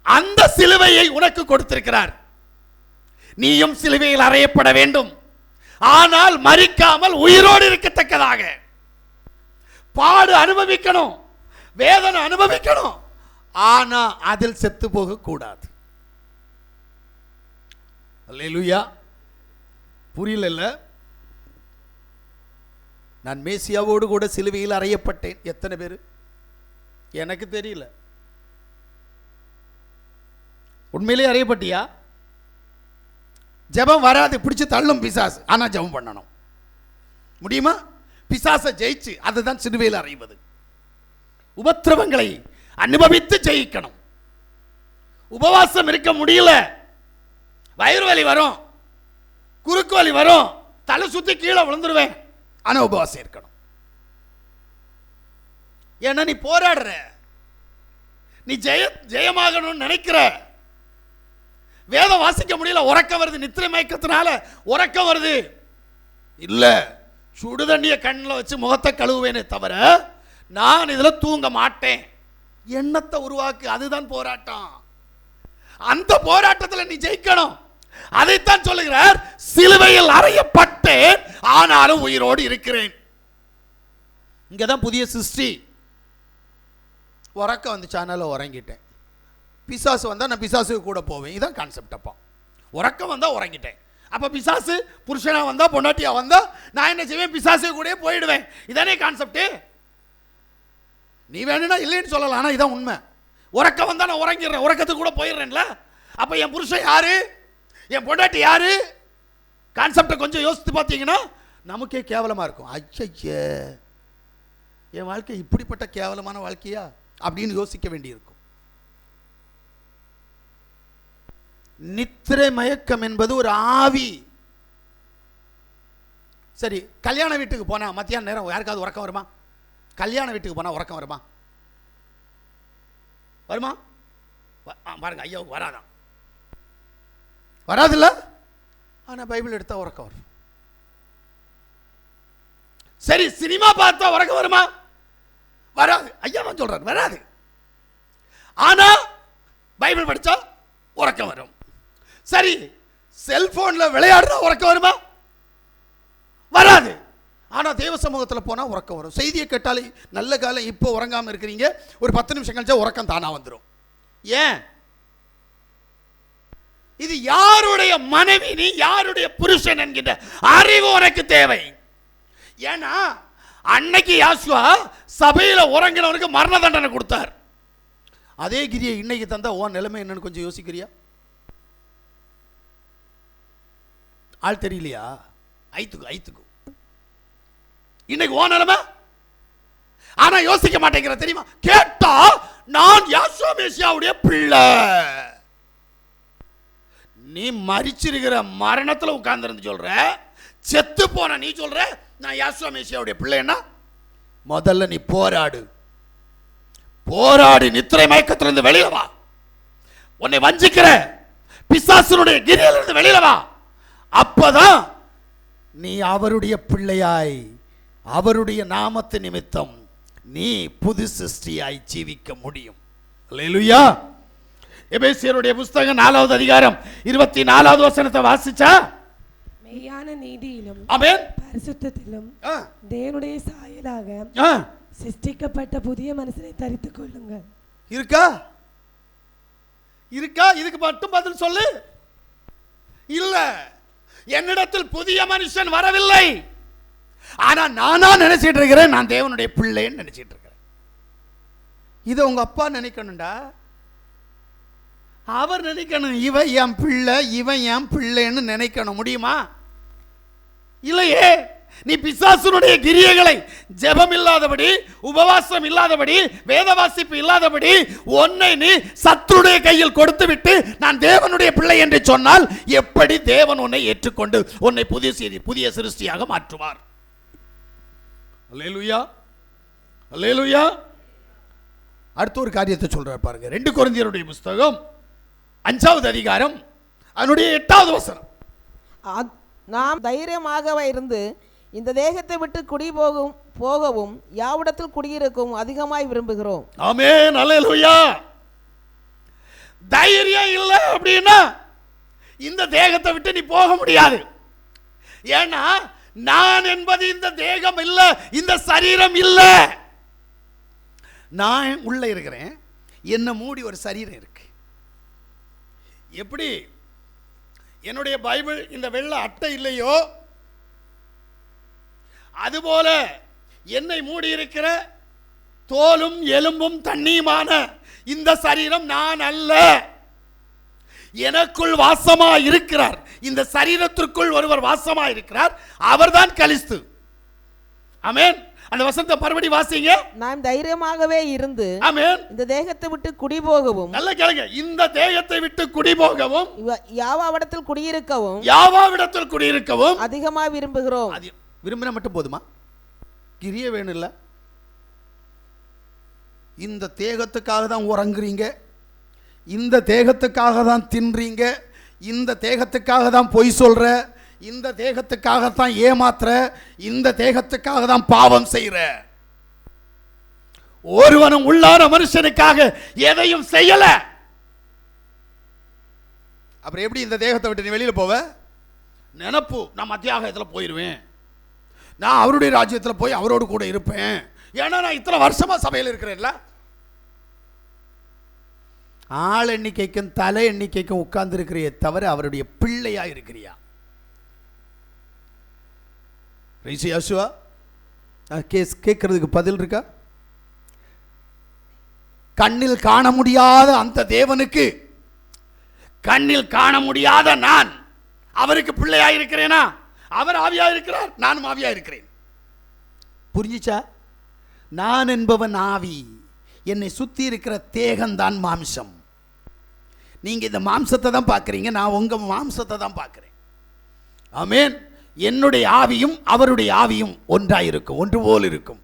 அந்த சிலுவையை உனக்கு கொடுத்திருக்கிறார். நீயும் சிலுவையில் அறையப்பட வேண்டும், ஆனால் மரிக்காமல் உயிரோடு இருக்கத்தக்கதாக. பாடு அனுபவிக்கணும், வேதனை அனுபவிக்கணும், ஆனா அதில் செத்து போக கூடாது. அல்லேலூயா. புரியல? நான் மேசியாவோடு கூட சிலுவையில் அறையப்பட்டேன். எத்தனை பேர்? எனக்கு தெரியல. உண்மையிலே அறையப்பட்டியா? ஜெபம் வராது, பிடிச்சு தள்ளும் பிசாசு. ஆனா ஜெபம் பண்ணணும். முடியுமா? பிசாசை ஜெயிச்சு, அதுதான் சிலுவையில் அறைவது. உபத்திரவங்களை அனுபவித்து ஜெயிக்கணும். உபவாசம் இருக்க முடியல, வயிறு வலி வரும், குறுக்கு வலி வரும், தலை சுத்தி கீழே விழுந்துருவேன், ஆனா உபவாசம் இருக்கணும். ஏன்னா நீ போராடுற, நீ ஜெயமாகணும்னு நினைக்கிற. வேதம் வாசிக்க முடியல, உறக்கம் வருது, நித்திரை மயக்கத்தினால உறக்கம் வருது. இல்ல, சுடுதண்ணிய கண்ணில் வச்சு முகத்தை கழுவுவேனே தவிர நான் இதுல தூங்க மாட்டேன். எண்ணத்தை உருவாக்கு, அதுதான் போராட்டம். அந்த போராட்டத்தில் நீ ஜெயிக்கணும். அதைத்தான் சொல்லுகிறார், சிலுவையில் அறையப்பட்டேன் ஆனாலும் உயிரோடு இருக்கிறேன். இங்கதான் புதிய சிருஷ்டி. உறக்கம் வந்துச்சு, அதனால உறங்கிட்டேன். பிசாசு வந்தா நான் பிசாசுக்கு கூட போவேன். இதான் கான்செப்ட். அப்பா உறக்கம் வந்தா உறங்கிட்டேன். அப்ப பிசாசு புருஷனா வந்தா பொண்டாட்டியா வந்தா நான் என்ன செய்வேன்? பிசாசு கூட போயிடுவேன். இதானே கான்செப்ட். நீ வேணும்னா இல்லைன்னு சொல்லலாம், ஆனா இதான் உண்மை. உறக்கம் வந்தா நான் உறங்கிடுறேன், உறக்கத்துக்கு கூட போயிடுறேன்ல. அப்ப என் புருஷன் யாரு, என் பொண்டாட்டி யாரு? கான்செப்டை கொஞ்சம் யோசித்து பார்த்தீங்கன்னா நமக்கே கேவலமா இருக்கும். ஐயா, என் வாழ்க்கை இப்படிப்பட்ட கேவலமான வாழ்க்கையா அப்படின்னு யோசிக்க வேண்டியிருக்கும். நித்திரை மயக்கம் என்பது ஒரு ஆவி. சரி, கல்யாண வீட்டுக்கு போனா மத்தியான நேரம் யாருக்காவது உறக்கம் வருமா? கல்யாண வீட்டுக்கு போனா உறக்கம் வருமா? வருமா? பாருங்க, ஐயாவுக்கு வராதான், வராதுல்ல. ஆனா பைபிள் எடுத்தா உறக்கம் வரும். சரி, சினிமா பார்த்தா உறக்கம் வருமா? வராது. ஐயா சொல்றாரு, வராது. ஆனா பைபிள் படிச்சா உறக்கம் வரும். சரி, செல்போன்ல விளையாடுற உறக்கம் வருமா? வராது. ஆனா தேவ சமூகத்தில் போனா உறக்கம் வரும். செய்தியை கேட்டாலே நல்ல காலம் இப்போ உறங்காம இருக்கிறீங்க, ஒரு 10 நிமிஷம் கழிச்சா உறக்கம் தானா வந்துடும். ஏன்? இது யாருடைய மனைவி, நீ யாருடைய புருஷன் என்கின்ற அறிவு உனக்கு தேவை. ஏன்னா அன்னைக்கு யாசுவா சபையில உறங்கினவனுக்கு மரண தண்டனை கொடுத்தார். அதே கிரியை இன்னைக்கு தந்தா உன் நிலைமை என்னன்னு கொஞ்சம் யோசிக்கிறியா? ஆள் தெரியலையா? ஐத்துக்கு இன்னைக்கு உன் நிலைமை. ஆனா யோசிக்க மாட்டேங்கிற தெரியுமா? கேட்டா நான் யாசுவா மேசியாவுடைய பிள்ளை. நீ மரிச்சிருக்கிற மரணத்துல உட்கார்ந்து சொல்ற, செத்து போன நீ சொல்ற நான் யாசுவா மேசியாவுடைய பிள்ளைன்னா, முதல்ல நீ போராடி நித்திரை மயக்கத்திலிருந்து வெளியில வா. உன்னை வஞ்சிக்கிற பிசாசுனுடைய கிரியிலிருந்து வெளியில வா. அப்பதான் நீ அவருடைய பிள்ளையாய், அவருடைய நாமத்து நிமித்தம் நீ புது சிருஷ்டியாய் ஜீவிக்க முடியும். அல்லேலூயா. எபேசியருடைய புத்தகம் 4வது அதிகாரம் 24வது வசனத்தை வாசிச்சா, மெய்யான நீதியிலும் ஆமென் பரிசுத்தத்திலும் தேவனுடைய சாயலாக சிருஷ்டிக்கப்பட்ட புதிய மனுஷனை தரித்துக் கொள்ளுங்கள். இருக்கா? இதுக்கு மட்டும் பதில் சொல்லு. இல்ல, என்னிடத்தில் புதிய மனுஷன் வரவில்லை. ஆனா நானா நினைச்சிட்டு இருக்கிறேன் நான் தேவனுடைய பிள்ளைன்னு நினைச்சிட்டு இருக்கிறேன். இதை உங்க அப்பா நினைக்கணும்டா. அவர் நினைக்கணும் இவன் என் பிள்ளை, இவன் என் பிள்ளைன்னு நினைக்கணும். முடியுமா? இல்லையே. நீ பிசாசுனுடைய கிரியைகளை, ஜெபம் இல்லாதபடி, உபவாசம் இல்லாதபடி, வேத வாசிப்பு இல்லாதபடி உன்னை நீ சத்துருடைய கையில் கொடுத்து விட்டு நான் தேவனுடைய பிள்ளை என்று சொன்னால் எப்படி தேவன் உன்னை ஏற்றுக்கொண்டு உன்னை புதிய சிருஷ்டியாக மாற்றுவார்? அல்லேலூயா, அல்லேலூயா. அடுத்த ஒரு காரியத்தை சொல்றார் பாருங்க. 2 கொரிந்தியருடைய புத்தகம் 5வது அதிகாரம் அதனுடைய 8வது வசனம். நாம் தைரியமாக இருந்து இந்த தேகத்தை விட்டு போகவும் யாவிடத்தில் குடியிருக்கும் அதிகமாய் விரும்புகிறோம். ஆமென், அல்லேலூயா. தைரியம் இல்லை அப்படின்னா இந்த தேகத்தை விட்டு நீ போக முடியாது. ஏன்னா நான் என்பது இந்த தேகம் இல்ல, இந்த சரீரம் இல்ல. நான் உள்ள இருக்கிறேன், என்ன மூடி ஒரு சரீரம் இருக்கு. எப்படி என்னுடைய பைபிள் இந்த வெள்ளை அட்டை இல்லையோ அதுபோல என்னை மூடி இருக்கிற தோலும் எலும்பும் தண்ணியுமான இந்த சரீரம் நான் அல்ல. எனக்குள் வாசமா இருக்கிறார். இந்த சரீரத்திற்குள் ஒருவர் வாசமா இருக்கிறார், அவர்தான் கிறிஸ்து. ஆமென். அந்த வசனத்தை மறுபடி வாசிங்க. நாம் தைரியமாகவே இருந்து ஆமென் இந்த தேகத்தை விட்டு குடிபோகவும், நல்ல கேளுங்க, இந்த தேகத்தை விட்டு குடிபோகவும் யாவாவிடத்தில் குடியிருக்கவும் அதிகமாக விரும்புகிறோம். விரும்பினா மட்டும் போதுமா? கிரிய வேணும் இல்ல? இந்த தேகத்துக்காக தான் உறங்குறீங்க, இந்த தேகத்துக்காக தான் தின்றீங்க, இந்த தேகத்துக்காக தான் பொய் சொல்ற, இந்த தேகத்துக்காகத்தான் ஏமாத்துற, இந்த தேகத்துக்காக தான் பாவம் செய்யற. ஒருவனும் உள்ளான மனுஷனுக்காக எதையும் செய்யல. அப்புறம் எப்படி இந்த தேகத்தை விட்டு நீ வெளியில போவ? நினைப்பு, நான் மத்தியாகத்தில் போயிடுவேன், நான் அவருடைய ராஜ்யத்தில் போய் அவரோடு கூட இருப்பேன், ஏன்னா நான் இத்தனை வருஷமா சபையில் இருக்கிறேன்ல. ஆள் எண்ணிக்கைக்கும் தலை எண்ணிக்கைக்கும் உட்கார்ந்து இருக்கிறியே தவிர அவருடைய பிள்ளையா இருக்கிறியா? கேட்கறதுக்கு பதில் இருக்கா? கண்ணில் காண முடியாத அந்த தேவனுக்கு கண்ணில் காண முடியாத நான் அவருக்கு பிள்ளையா இருக்கிறேனா? அவர் ஆவியா இருக்கிறார், நானும் ஆவியா இருக்கிறேன். புரிஞ்சுச்சா? நான் என்பவன் ஆவி, என்னை சுத்தி இருக்கிற தேகம்தான் மாம்சம். நீங்க இந்த மாம்சத்தை தான் பார்க்குறீங்க, நான் உங்க மாம்சத்தை தான் பார்க்கிறேன். ஆமென். என்னுடைய ஆவியும் அவருடைய ஆவியும் ஒன்றாயிருக்கும், ஒன்று போல் இருக்கும்,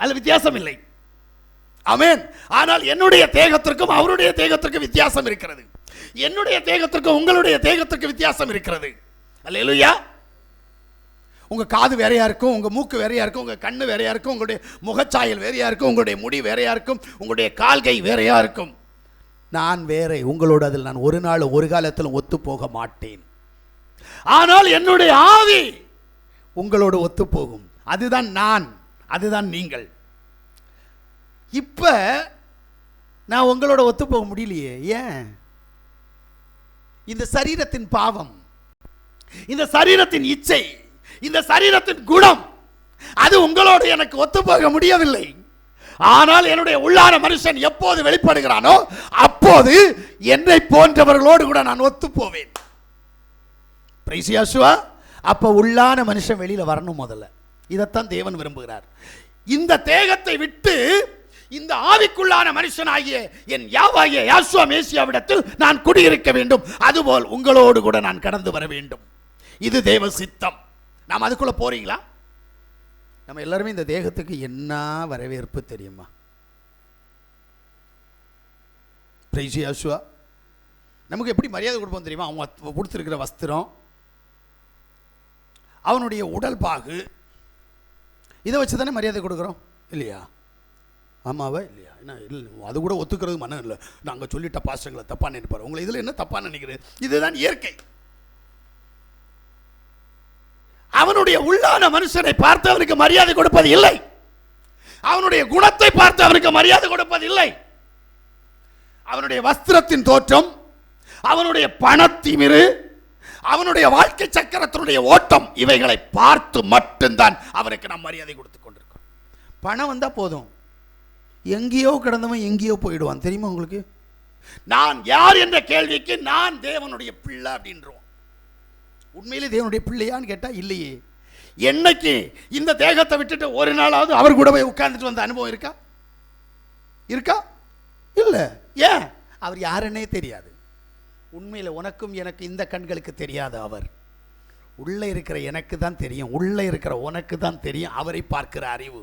அதில் வித்தியாசம் இல்லை. ஆமென். ஆனால் என்னுடைய தேகத்திற்கும் அவருடைய தேகத்திற்கும் வித்தியாசம் இருக்கிறது. என்னுடைய தேகத்திற்கும் உங்களுடைய தேகத்திற்கு வித்தியாசம் இருக்கிறது. அல்லேலூயா. உங்க காது வேறையா இருக்கும், உங்க மூக்கு வேறையா இருக்கும், உங்க கண்ணு வேறையா இருக்கும், உங்களுடைய முகச்சாயல் வேறையா இருக்கும், உங்களுடைய முடி வேறையா இருக்கும், உங்களுடைய கால்கை வேறையா இருக்கும். நான் வேற, உங்களோடு அதில் நான் ஒரு நாள் ஒரு காலத்திலும் ஒத்து போக மாட்டேன். ஆனால் என்னுடைய ஆவி உங்களோடு ஒத்து போகும். அதுதான் நான், அதுதான் நீங்கள். இப்ப நான் உங்களோட ஒத்து போக முடியலையே. ஏன்? இந்த சரீரத்தின் பாவம், இந்த சரீரத்தின் இச்சை, இந்த சரீரத்தின் குணம், அது உங்களோடு எனக்கு ஒத்து போக முடியவில்லை. ஆனால் என்னுடைய உள்ளான மனுஷன் எப்போது வெளிப்படுகிறானோ அப்போது என்னை போன்றவர்களோடு கூட நான் ஒத்து போவேன். அப்ப உள்ளான மனுஷன் வெளியில வரணும். முதல்ல இதைத்தான் தேவன் விரும்புகிறார். இந்த தேகத்தை விட்டு இந்த ஆவிக்குள்ளான மனுஷனாகிய என் யாவாகிய யாசுவா மேசியாவிடத்தில் நான் குடியிருக்க வேண்டும். அதுபோல் உங்களோடு கூட நான் கடந்து வர வேண்டும். இது தேவ சித்தம். நாம் அதுக்குள்ள போறீங்களா? நம்ம எல்லாருமே இந்த தேகத்துக்கு என்ன வரவேற்பு தெரியுமா? பிரைஸ் யாசுவா. நமக்கு எப்படி மரியாதை கொடுப்போம் தெரியுமா? அவங்க கொடுத்துருக்கிற வஸ்திரம், அவனுடைய உடல் பாகு, இதை வச்சு தானே மரியாதை கொடுக்குறோம் இல்லையா? ஆமாவா இல்லையா? என்ன இல்லை, அது கூட ஒத்துக்கிறது மனம் இல்லை. நாங்கள் சொல்லிட்ட பாசங்களை தப்பாக நினைப்பார். உங்களை இதில் என்ன தப்பாக நினைக்கிறேன்? இதுதான் இயற்கை. அவனுடைய உள்ளான மனுஷனை பார்த்து அவனுக்கு மரியாதை கொடுப்பது இல்லை. அவனுடைய குணத்தை பார்த்து அவனுக்கு மரியாதை கொடுப்பது இல்லை. அவனுடைய வஸ்திரத்தின் தோற்றம், அவனுடைய பணத்திமிரு, அவனுடைய வாழ்க்கை சக்கரத்தினுடைய ஓட்டம், இவைகளை பார்த்து மட்டும்தான் அவனுக்கு நாம் மரியாதை கொடுத்து கொண்டிருக்கோம். பணம் வந்தா போதும், எங்கேயோ கிடந்தவன் எங்கேயோ போயிடுவான். தெரியுமா உங்களுக்கு? நான் யார் என்ற கேள்விக்கு நான் தேவனுடைய பிள்ளை அப்படின்றோம். உண்மையிலே தேவனுடைய பிள்ளையான்னு கேட்டா இல்லையே. என்னைக்கு இந்த தேகத்தை விட்டுட்டு ஒரு நாளாவது அவர் கூட போய் உட்கார்ந்துட்டு வந்த அனுபவம் இருக்கா? இருக்கா? இல்ல. ஏன்? அவர் யாருன்னே தெரியாது. உண்மையில உனக்கும் எனக்கு இந்த கண்களுக்கு தெரியாது. அவர் உள்ள இருக்கிற எனக்கு தான் தெரியும், உள்ள இருக்கிற உனக்கு தான் தெரியும். அவரை பார்க்கிற அறிவு,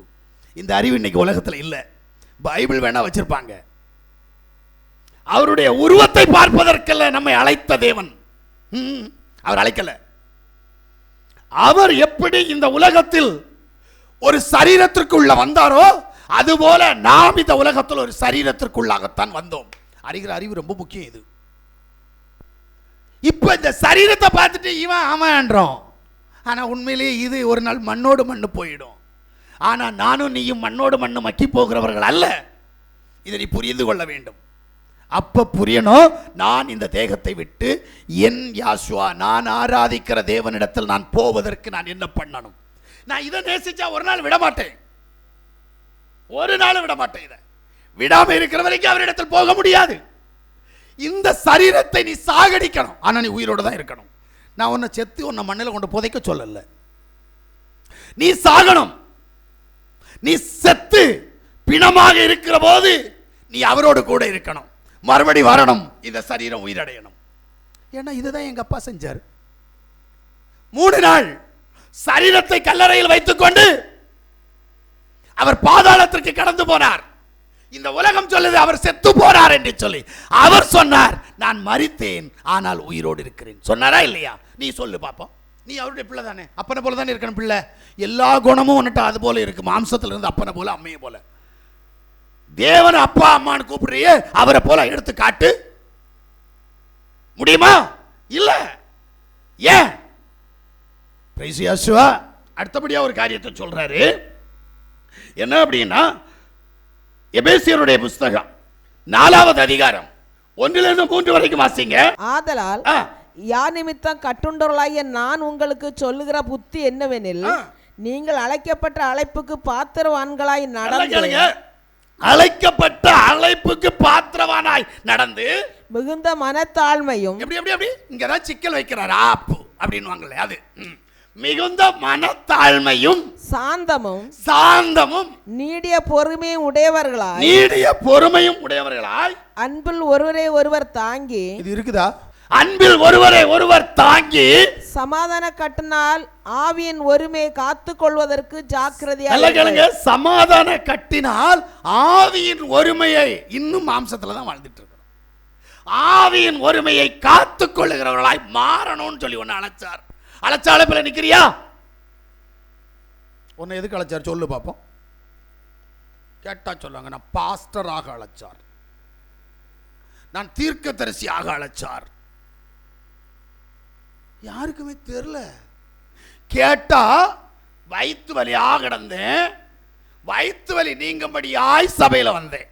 இந்த அறிவு இன்னைக்கு உலகத்தில் இல்லை. பைபிள் வேணா வச்சிருப்பாங்க. அவருடைய உருவத்தை பார்ப்பதற்கல்ல நம்மை அழைத்த தேவன். அவர் அழைக்கல. அவர் எப்படி இந்த உலகத்தில் ஒரு சரீரத்திற்குள்ள வந்தாரோ அதுபோல நாம் இந்த உலகத்தில் ஒரு சரீரத்திற்குள்ளாகத்தான் வந்தோம். அறிகிற அறிவு ரொம்ப முக்கியம். இது இப்ப இந்த சரீரத்தை பார்த்துட்டு இவன் ஆமான்றோம். ஆனா உண்மையிலேயே இது ஒரு நாள் மண்ணோடு மண்ணு போயிடும். ஆனா நானும் நீயும் மண்ணோடு மண்ணு மக்கி போகிறவர்கள் அல்ல. இதை நீ புரிந்து கொள்ள வேண்டும். அப்ப புரியணும், நான் இந்த தேகத்தை விட்டு என் யாசுவா, நான் ஆராதிக்கிற தேவனிடத்தில் நான் போவதற்கு நான் என்ன பண்ணணும்? நான் இதை நேசிச்சா ஒரு நாள் விட மாட்டேன், ஒரு நாள் விட மாட்டேன். இதை விடாம இருக்கிற வரைக்கும் அவரிடத்தில் போக முடியாது. இந்த சரீரத்தை நீ சாகடிக்கணும், ஆனா நீ உயிரோடு தான் இருக்கணும். நான் உன்னை செத்து உன்னை மண்ணில் கொண்டு புதைக்க சொல்லல. நீ சாகணும். நீ செத்து பிணமாக இருக்கிற போது நீ அவரோடு கூட இருக்கணும். மறுபடி வரணும், இந்த சரீரம் உயிரடையணும். ஏன்னா இதுதான் எங்க அப்பா செஞ்சார். 3 நாள் சரீரத்தை கல்லறையில் வைத்துக் கொண்டு அவர் பாதாளத்திற்கு கடந்து போனார். இந்த உலகம் சொல்லுது அவர் செத்து போனார் என்று சொல்லி. அவர் சொன்னார், நான் மரித்தேன் ஆனால் உயிரோடு இருக்கிறேன். சொன்னாரா இல்லையா? நீ சொல்லு பாப்போம். நீ அவருடைய பிள்ளை தானே, அப்பனை போல தானே இருக்கணும். பிள்ளை எல்லா குணமும் உன்னிட்ட அது போல இருக்கு. மாம்சத்துல இருந்து அப்பனை போல அம்மையை போல. தேவன் அப்பா அம்மான்னு கூப்பிடுறியே, அவரை போல எடுத்து காட்டு முடியுமா? இல்ல. ஏன்? பிரைஸ் யாசுவா. அடுத்தபடியா ஒரு காரியத்தை சொல்றாரு. என்ன அப்படின்னா, எபேசியருடைய புஸ்தகம் 4வது அதிகாரம் 1-3 வரைக்கும் வாசிங்க. ஆதலால் யார் நிமித்தம் கட்டுண்டவர்களாகிய நான் உங்களுக்கு சொல்லுகிற புத்தி என்னவெனில், நீங்கள் அழைக்கப்பட்ட அழைப்புக்கு பாத்திரவான்களாய் நடந்து, அழைக்கப்பட்ட அழைப்புக்கு பாத்திரவானாய் நடந்து, மிகுந்த மனத்தாழ்மையும், எப்படி இங்கதான் சிக்கல் வைக்கிறார் ஆப்பு அப்படின்னு அது மிகுந்த மனத்தாழ்மையும் சாந்தமும் நீடிய பொறுமையும் உடையவர்களாய் அன்பில் ஒருவரை ஒருவர் தாங்கி, இது இருக்குதா? அன்பில் ஒருவரை ஒருவர் தாங்கி சமாதான கட்டினால் ஆவியின் ஒருமையை காத்துக் கொள்வதற்கு ஜாக்கிரதையாக. சமாதான கட்டினால் ஆவியின் ஒருமையை, இன்னும் மாம்சத்துல தான் வாழ்ந்துட்டு இருக்கிறோம், ஆவியின் ஒருமையை காத்துக் கொள்ளுகிறவர்களாய் மாறணும்னு சொல்லி ஒன்னு அழைச்சார். அழைச்ச அழைப்புல நிக்கிறியா? உன்னை எதுக்கு அழைச்சார் சொல்லு பாப்போம். கேட்டா சொல்லுவாங்க, நான் பாஸ்டராக அழைச்சார், நான் தீர்க்கதரிசியாக அழைச்சார். யாருக்குமே தெரியல. கேட்டா வயிற்று வலியாக கிடந்தேன், வயிற்று வலி நீங்கும்படியாய் சபையில வந்தேன்.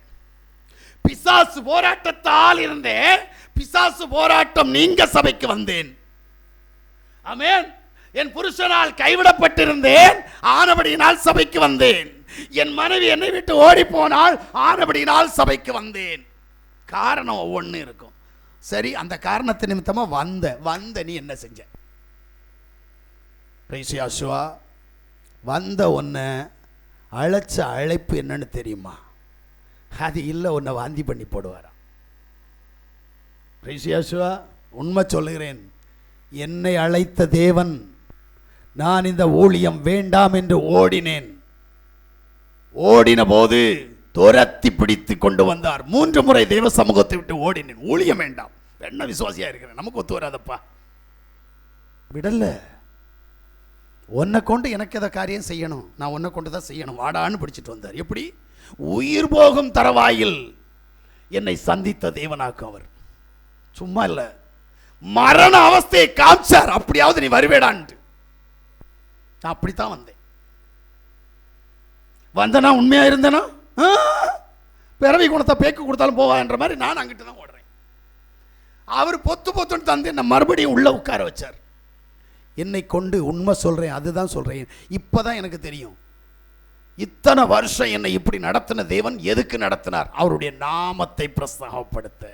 பிசாசு போராட்டத்தால் இருந்தேன், பிசாசு போராட்டம் நீங்க சபைக்கு வந்தேன். ஆமென். என் புருஷனால் கைவிடப்பட்டிருந்தேன், ஆனபடியினால் சபைக்கு வந்தேன். என் மனைவி என்னை விட்டு ஓடி போனால், ஆனபடியினால் சபைக்கு வந்தேன். காரணம் ஒவ்வொன்று இருக்கும். சரி, அந்த காரணத்தை நிமித்தமா வந்த நீ என்ன செஞ்ச? பிரைசியாசுவா, வந்த ஒன்ன அழைச்ச அழைப்பு என்னன்னு தெரியுமா? அது இல்லை, உன்னை வாந்தி பண்ணி போடுவாராம். பிரைசியாசுவா, உண்மை சொல்லுகிறேன், என்னை அழைத்த தேவன், நான் இந்த ஊழியம் வேண்டாம் என்று ஓடினேன். ஓடின போது துரத்தி பிடித்து கொண்டு வந்தார். 3 முறை தேவ சமூகத்தை விட்டு ஓடினேன். ஊழியம் வேண்டாம், என்ன விசுவாசியா இருக்கிறேன், நமக்கு ஒத்து வராதப்பா, விடல. உன்னை கொண்டு எனக்கு எதை காரியம் செய்யணும், நான் உன்னை கொண்டு தான் செய்யணும், வாடான்னு பிடிச்சிட்டு வந்தார். எப்படி? உயிர் போகும் தரவாயில் என்னை சந்தித்த தேவனாக்கும் அவர். சும்மா இல்ல, மரண அவஸ்தையை காமிச்சார். அப்படியாவது நீ வருவேடான்ட்டு. நான் அப்படித்தான் வந்தேன். வந்தனா உண்மையா இருந்தேனா, பிறவி குணத்தை பேக்கு கொடுத்தாலும் போவா என்ற மாதிரி நான் அங்கிட்டு தான் ஓடுறேன். அவர் பொத்துன்னு தந்து என்ன மறுபடியும் உள்ள உட்கார வச்சார். என்னை கொண்டு, உண்மை சொல்றேன், அதுதான் சொல்றேன், இப்பதான் எனக்கு தெரியும், இத்தனை வருஷம் என்னை இப்படி நடத்தின தேவன் எதுக்கு நடத்தினார்? அவருடைய நாமத்தை பிரஸ்தாபப்படுத்த,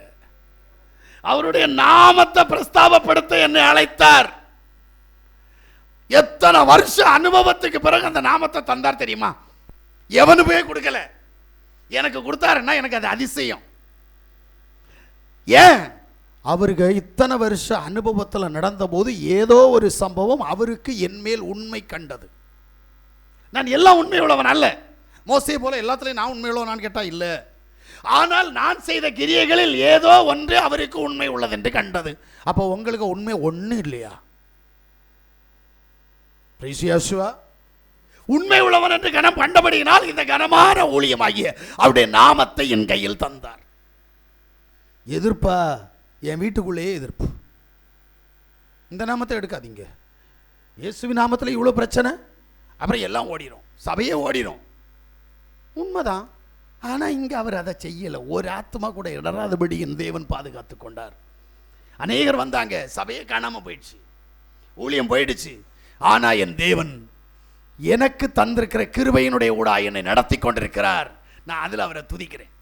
அவருடைய நாமத்தை பிரஸ்தாபப்படுத்த என்னை அழைத்தார். எத்தனை வருஷ அனுபவத்துக்கு பிறகு அந்த நாமத்தை தந்தார் தெரியுமா? எவனுமே கொடுக்கல, எனக்கு கொடுத்தாருன்னா எனக்கு அது அதிசயம். ஏன்? அவருக்கு இத்தனை வருஷ அனுபவத்தில் நடந்த போது ஏதோ ஒரு சம்பவம் அவருக்கு என் மேல் உண்மை கண்டது. நான் எல்லாம் உண்மை உள்ளவன் அல்ல, மோசே போல எல்லாத்துலையும் நான் உண்மை உள்ளவனான்னு கேட்டா இல்லை. ஆனால் நான் செய்த கிரியைகளில் ஏதோ ஒன்று அவருக்கு உண்மை உள்ளது என்று கண்டது. அப்போ உங்களுக்கு உண்மை ஒண்ணு இல்லையா? உண்மை உள்ளவன் என்று கனம் கண்டபடியினால் இந்த கனமான ஊழியமாகிய அவருடைய நாமத்தை என் கையில் தந்தார். எதிர்ப்பா? என் வீட்டுக்குள்ளேயே எதிர்ப்பு. இந்த நாமத்தை எடுக்காதீங்க, இயேசுவின் நாமத்தில் இவ்வளோ பிரச்சனை, அப்புறம் எல்லாம் ஓடிடும், சபையே ஓடிடும். உண்மைதான். ஆனால் இங்கே அவர் அதை செய்யலை. ஒரு ஆத்மா கூட இடராதபடி என் தேவன் பாதுகாத்து கொண்டார். அநேகர் வந்தாங்க, சபையே காணாமல் போயிடுச்சு, ஊழியம் போயிடுச்சு. ஆனால் என் தேவன் எனக்கு தந்திருக்கிற கிருபையினுடைய ஊடா என்னை நடத்தி கொண்டிருக்கிறார். நான் அதில் அவரை துதிக்கிறேன்.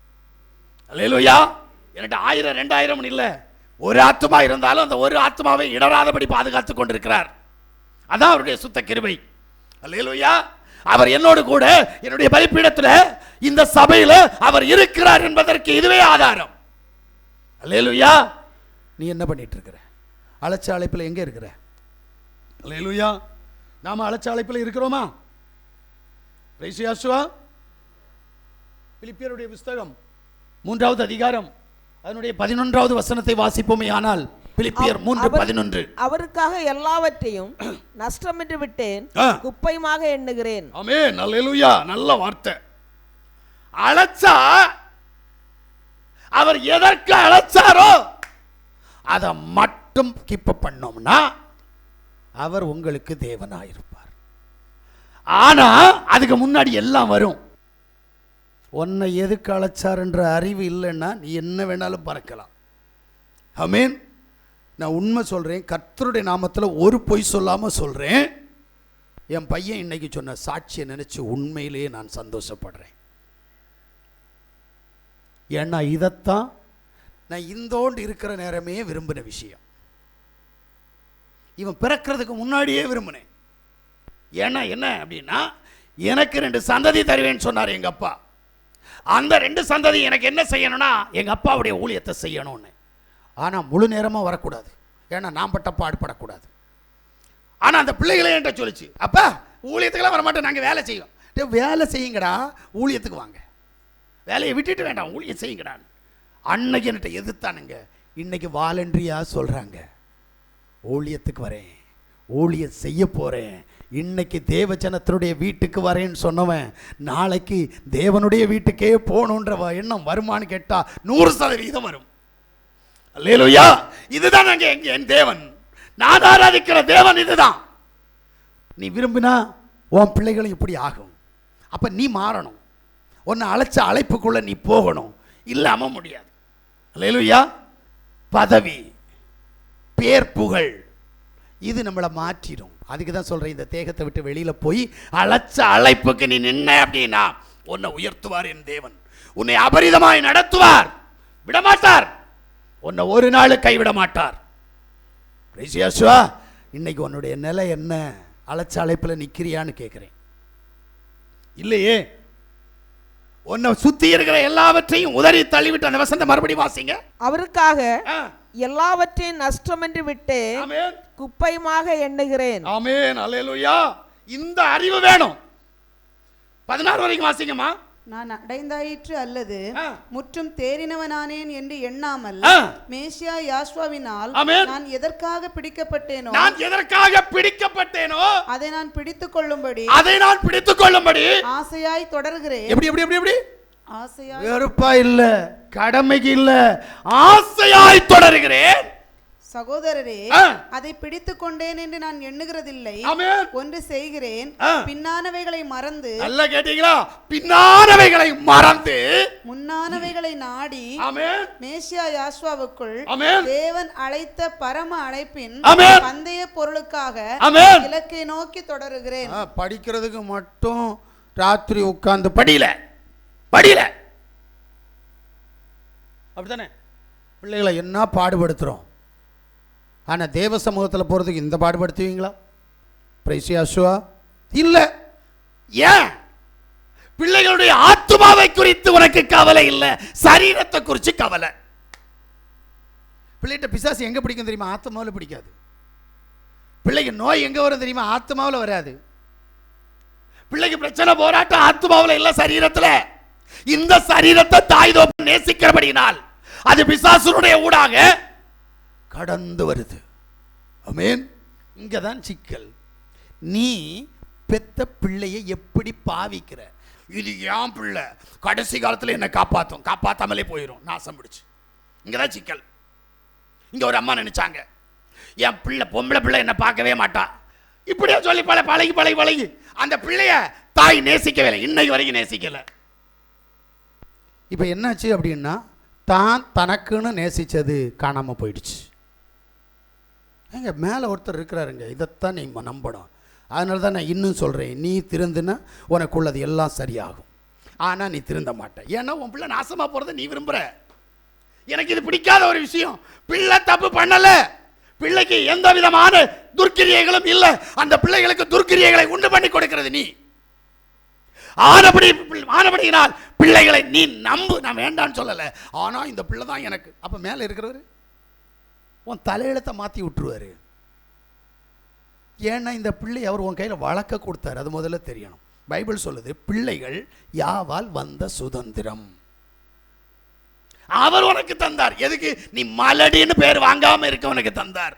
அல்லேலூயா. என்கிட்ட 1000 2000 இல்லை, ஒரு ஆத்மா இருந்தாலும் அந்த ஒரு ஆத்மாவை இடராதபடி பாதுகாத்து கொண்டிருக்கிறார். அதான் அவருடைய சுத்த கிருபை. அல்லேலூயா. அவர் என்னோடு கூட என்னுடைய பலிபீடத்தில் இந்த சபையில் அவர் இருக்கிறார் என்பதற்கு இதுவே ஆதாரம். அல்லேலூயா. நீ என்ன பண்ணிட்டு இருக்கிற? அழைச்ச அழைப்பில் எங்கே இருக்கிற? அல்லேலூயா. நாம அழைச்ச அழைப்பில் இருக்கிறோமா? பிலிப்பியருடைய புத்தகம் 3வது அதிகாரம் அதனுடைய 11வது வசனத்தை வாசிப்போமே. ஆனால் பிலிப்பியர் 3:11, அவருக்காக எல்லாவற்றையும் நஷ்டமிட்டு விட்டேன், குப்பையுமாக எண்ணுகிறேன். ஆமென். அல்லேலூயா. நல்ல வார்த்தை. அழைச்சா அவர் எதற்கு அழைச்சாரோ அதை மட்டும் கீப் பண்ணோம்னா அவர் உங்களுக்கு தேவனாயிருப்பார். ஆனா அதுக்கு முன்னாடி எல்லாம் வரும். உன்னை எதுக்கு அழைச்சாருன்ற அறிவு இல்லைன்னா நீ என்ன வேணாலும் பறக்கலாம். ஆமென். நான் உண்மை சொல்கிறேன், கர்த்தருடைய நாமத்தில் ஒரு பொய் சொல்லாமல் சொல்கிறேன். என் பையன் இன்னைக்கு சொன்ன சாட்சியை நினச்சி உண்மையிலேயே நான் சந்தோஷப்படுறேன். ஏன்னா இதைத்தான் நான் இந்தோண்டு இருக்கிற நேரமே விரும்பின விஷயம். இவன் பிறக்கிறதுக்கு முன்னாடியே விரும்பினேன். ஏன்னா என்ன அப்படின்னா, எனக்கு 2 சந்ததி தருவேன்னு சொன்னார் எங்கள் அப்பா. அந்த 2 சந்ததி எனக்கு என்ன செய்யணும்னா எங்கள் அப்பாவுடைய ஊழியத்தை செய்யணும்னு. ஆனால் முழு நேரமாக வரக்கூடாது, ஏன்னா நான் பட்ட பாடுபடக்கூடாது. ஆனால் அந்த பிள்ளைகளே என்கிட்ட சொல்லிச்சு, அப்பா ஊழியத்துக்கெல்லாம் வரமாட்டோம், நாங்கள் வேலை செய்வோம். வேலை செய்யுங்கடா, ஊழியத்துக்கு வாங்க, வேலையை விட்டுட்டு வேண்டாம், ஊழியம் செய்யுங்கடான்னு. அன்னைக்கு என்கிட்ட எதிர்த்தானுங்க. இன்னைக்கு வாலண்டரியாக சொல்கிறாங்க, ஊழியத்துக்கு வரேன், ஊழியம் செய்ய போகிறேன். இன்னைக்கு தேவஜனத்தினுடைய வீட்டுக்கு வரேன்னு சொன்னவன் நாளைக்கு தேவனுடைய வீட்டுக்கே போகணுன்ற எண்ணம் வருமானு கேட்டால் 100% வரும். அல்லேலூயா. இதுதான் என் தேவன், நான் ஆராதிக்கிற தேவன் இதுதான். நீ விரும்பினா உன் பிள்ளைகளும் இப்படி ஆகும். அப்போ நீ மாறணும், உன்னை அழைச்ச அழைப்புக்குள்ள நீ போகணும், இல்லாமல் முடியாது. அல்லேலூயா. பதவி, பேர், புகழ் இது நம்மளை மாற்றிடும். அதுக்கு தான் சொல்கிறேன், இந்த தேகத்தை விட்டு வெளியில் போய் அழைச்ச அழைப்புக்கு நீ நின்ன அப்படின்னா உன்னை உயர்த்துவார் என் தேவன். உன்னை அபரிதமாய் நடத்துவார், விடமாட்டார், உன்னை ஒரு நாள் கைவிட மாட்டார். இன்னைக்கு உன்னுடைய நிலை என்ன? அழைச்ச அழைப்பில் நிற்கிறியான்னு கேட்குறேன். இல்லையே, உன்னை சுத்தி இருக்கிற எல்லாவற்றையும் உதறி தள்ளிவிட்டு அந்த வசந்த மறுபடி வாசிங்க. அவருக்காக எல்லாவற்றையும் நஷ்டம் என்று விட்டு ஆமென், குப்பையுமாக எண்ணுகிறேன். ஆமென், அல்லேலூயா. இந்த அறிவு வேணும். 16 வரைக்கும் வாசிங்கம்மா. நான் அடைந்தாயிற்று அல்லது முற்றும் தேறினவனானேன் என்று எண்ணாமல் மேசியா யாஸ்வாவினால் நான் எதற்காக பிடிக்கப்பட்டேனோ அதை நான் பிடித்துக் கொள்ளும்படி ஆசையாய் தொடர்கிறேன். எப்படி ஆசையாய், வெறுப்பா இல்ல, கடமைக்கு இல்ல, ஆசையாய் தொடர்கிறேன். சகோதரரே, அதை பிடித்துக் கொண்டேன் என்று நான் எண்ணுகிறதில்லை, ஒன்று செய்கிறேன், பின்னானவைகளை மறந்து. நல்லா கேட்டீங்களா? பின்னானவைகளை மறந்து முன்னானவைகளை நாடி மேசியா யாஸ்வாவுக்குள் தேவன் அழைத்த பரம அழைப்பின் பந்தய பொருளுக்காக இலக்கை நோக்கி தொடருகிறேன். படிக்கிறதுக்கு மட்டும் ராத்திரி உட்கார்ந்து படியில அப்படித்தானே பிள்ளைகளை என்ன பாடுபடுத்துறோம். ஆனா தேவ சமூகத்தில் போறதுக்கு இந்த பாடுபடுத்துவீங்களா? பிரைசியாசுவா இல்ல. ஏன்? பிள்ளைகளுடைய ஆத்துமாவை குறித்து உனக்கு கவலை இல்லை, சரீரத்தை குறித்து கவலை. பிள்ளைகிட்ட பிசாசு எங்க பிடிக்கும் தெரியுமா? ஆத்மாவில் பிடிக்காது. பிள்ளைக்கு நோய் எங்க வரும் தெரியுமா? ஆத்மாவில் வராது. பிள்ளைக்கு பிரச்சனை போராட்டம் ஆத்மாவில் இல்ல, சரீரத்துல. இந்த சரீரத்தை தாய் தோப்பு நேசிக்கிறபடினால் அது பிசாசுடைய ஊடாக கடந்து வருது. ஆமென். இங்கதான் சிக்கல். நீ பெத்த பிள்ளையை எப்படி பாவிக்கிற? இது ஏன் பிள்ளை, கடைசி காலத்தில் என்ன காப்பாத்தாமலே போயிடும், நாசம் பிடிச்சு. இங்கதான் சிக்கல். இங்க ஒரு அம்மா நினைச்சாங்க, என் பிள்ளை பொம்பளை பிள்ளை என்ன பார்க்கவே மாட்டா, இப்படியே சொல்லி பழகி அந்த பிள்ளைய தாய் நேசிக்கவே இல்லை, இன்னைக்கு வரைக்கும் நேசிக்கல. இப்ப என்னாச்சு அப்படின்னா, தான் தனக்குன்னு நேசிச்சது காணாம போயிடுச்சு. எங்க மேலே ஒருத்தர் இருக்கிறாருங்க, இதைத்தான் நீ நம்பணும். அதனால தான் நான் இன்னும் சொல்கிறேன், நீ திருந்துனா உனக்குள்ளது எல்லாம் சரியாகும். ஆனால் நீ திருந்த மாட்டேன். ஏன்னா உன் பிள்ளை நாசமாக போகிறத நீ விரும்புகிற. எனக்கு இது பிடிக்காத ஒரு விஷயம். பிள்ளை தப்பு பண்ணலை, பிள்ளைக்கு எந்த விதமான துர்க்கிரியைகளும் இல்லை, அந்த பிள்ளைகளுக்கு துர்க்கிரியைகளை உண்டு பண்ணி கொடுக்கிறது நீ. ஆனபடியினால் பிள்ளைகளை நீ நம்பு, நான் வேண்டான்னு சொல்லலை. ஆனால் இந்த பிள்ளை தான் எனக்கு. அப்போ மேலே இருக்கிறவர் உன் தலையெழுத்தை மாற்றி விட்டுருவாரு. ஏன்னா இந்த பிள்ளை அவர் உன் கையில் வளர்க்க கொடுத்தாரு, அது முதல்ல தெரியணும். பைபிள் சொல்லுது, பிள்ளைகள் யாவால் வந்த சுதந்திரம் அவர் உனக்கு தந்தார். எதுக்கு? நீ மலடின்னு பேர் வாங்காம இருக்க உனக்கு தந்தார்.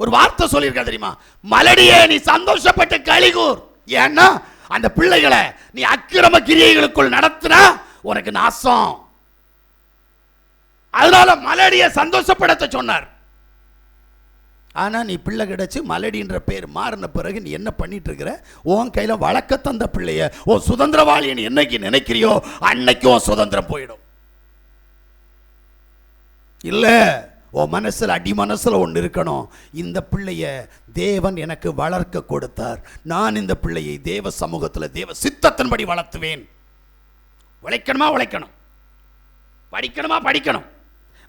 ஒரு வார்த்தை சொல்லியிருக்க தெரியுமா? மலடியே நீ சந்தோஷப்பட்டு களிகூர். ஏன்னா அந்த பிள்ளைகளை நீ அக்கிரம கிரியைகளுக்குள் நடத்தினா உனக்கு நாசம். அதனால மலடியை சந்தோஷப்படுத்த சொன்னார். ஆனால் நீ பிள்ளை கிடச்சி மலடின்ற பேர் மாறின பிறகு நீ என்ன பண்ணிட்டு இருக்கிற? உன் கையில் வழக்க தந்த பிள்ளைய ஓ சுதந்திரவாளி நீ என்னைக்கு நினைக்கிறியோ அன்னைக்கு உன் சுதந்திரம் போயிடும். இல்லை, உன் மனசில் அடி மனசில் ஒன்று இருக்கணும். இந்த பிள்ளைய தேவன் எனக்கு வளர்க்க கொடுத்தார், நான் இந்த பிள்ளையை தேவ சமூகத்தில் தேவ சித்தத்தின்படி வளர்த்துவேன். உழைக்கணுமா உழைக்கணும், படிக்கணுமா படிக்கணும்,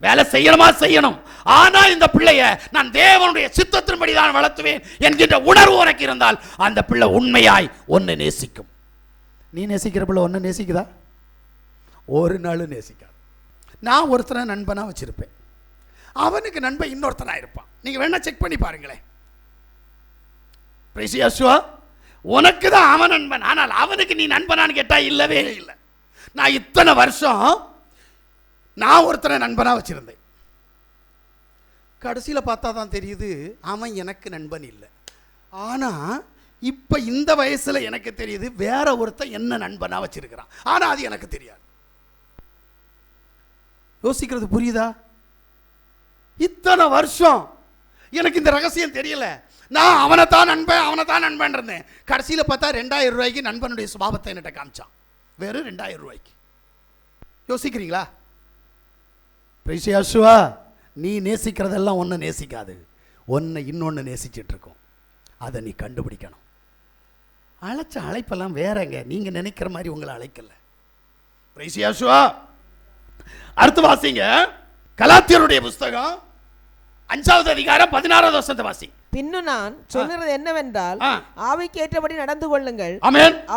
வேலை செய்யணுமா செய்யணும், ஆனா இந்த பிள்ளைய நான் தேவனுடைய சித்தத்தின்படி தான் வளர்த்துவேன் என்கின்ற உணர்வு உனக்கு இருந்தால் அந்த பிள்ளை உண்மையாய் ஒன்னை நேசிக்கும். நீ நேசிக்கிற பிள்ளை ஒன்னை நேசிக்குதா? ஒரு நாள் நேசிக்காது. நான் ஒருத்தனை நண்பனா வச்சிருப்பேன், அவனுக்கு நண்பன் இன்னொருத்தனா இருப்பான். நீங்க வேணா செக் பண்ணி பாருங்களேன். உனக்கு தான் அவன் நண்பன், ஆனால் அவனுக்கு நீ நண்பனான்னு கேட்டா இல்லவே இல்லை. நான் இத்தனை வருஷம் நான் ஒருத்தனை நண்பனா வச்சிருந்தேன், கடைசியில் பார்த்தா தான் தெரியுது அவன் எனக்கு நண்பன் இல்லை. ஆனா இப்ப இந்த வயசுல எனக்கு தெரியுது வேற ஒருத்தன் என்ன நண்பனா வச்சிருக்கிறான், ஆனா அது எனக்கு தெரியாது. யோசிக்கிறது புரியுதா? இத்தனை வருஷம் எனக்கு இந்த ரகசியம் தெரியல. நான் அவனை தான் நண்பன் இருந்தேன். கடைசியில் பார்த்தா 2000 ரூபாய்க்கு நண்பனுடைய சுபாவத்தை என்கிட்ட காமிச்சான், வெறும் 2000 ரூபாய்க்கு. யோசிக்கிறீங்களா? பிரைசியாசுவா, நீ நேசிக்கிறதெல்லாம் ஒன்று நேசிக்காது, ஒன்றை இன்னொன்று நேசிச்சிட்டு இருக்கும். அதை நீ கண்டுபிடிக்கணும். அழைச்ச அழைப்பெல்லாம் வேறங்க, நீங்க நினைக்கிற மாதிரி உங்களை அழைக்கல. பிரைசியாசுவா, அடுத்து வாசிங்க கலாத்தியருடைய புஸ்தகம் 5வது அதிகாரம் 16வது வசனத்தை வாசி. பின்னு நான் சொல்கிறது என்னவென்றால், ஆவிக்கு ஏற்றபடி நடந்து கொள்ளுங்கள்,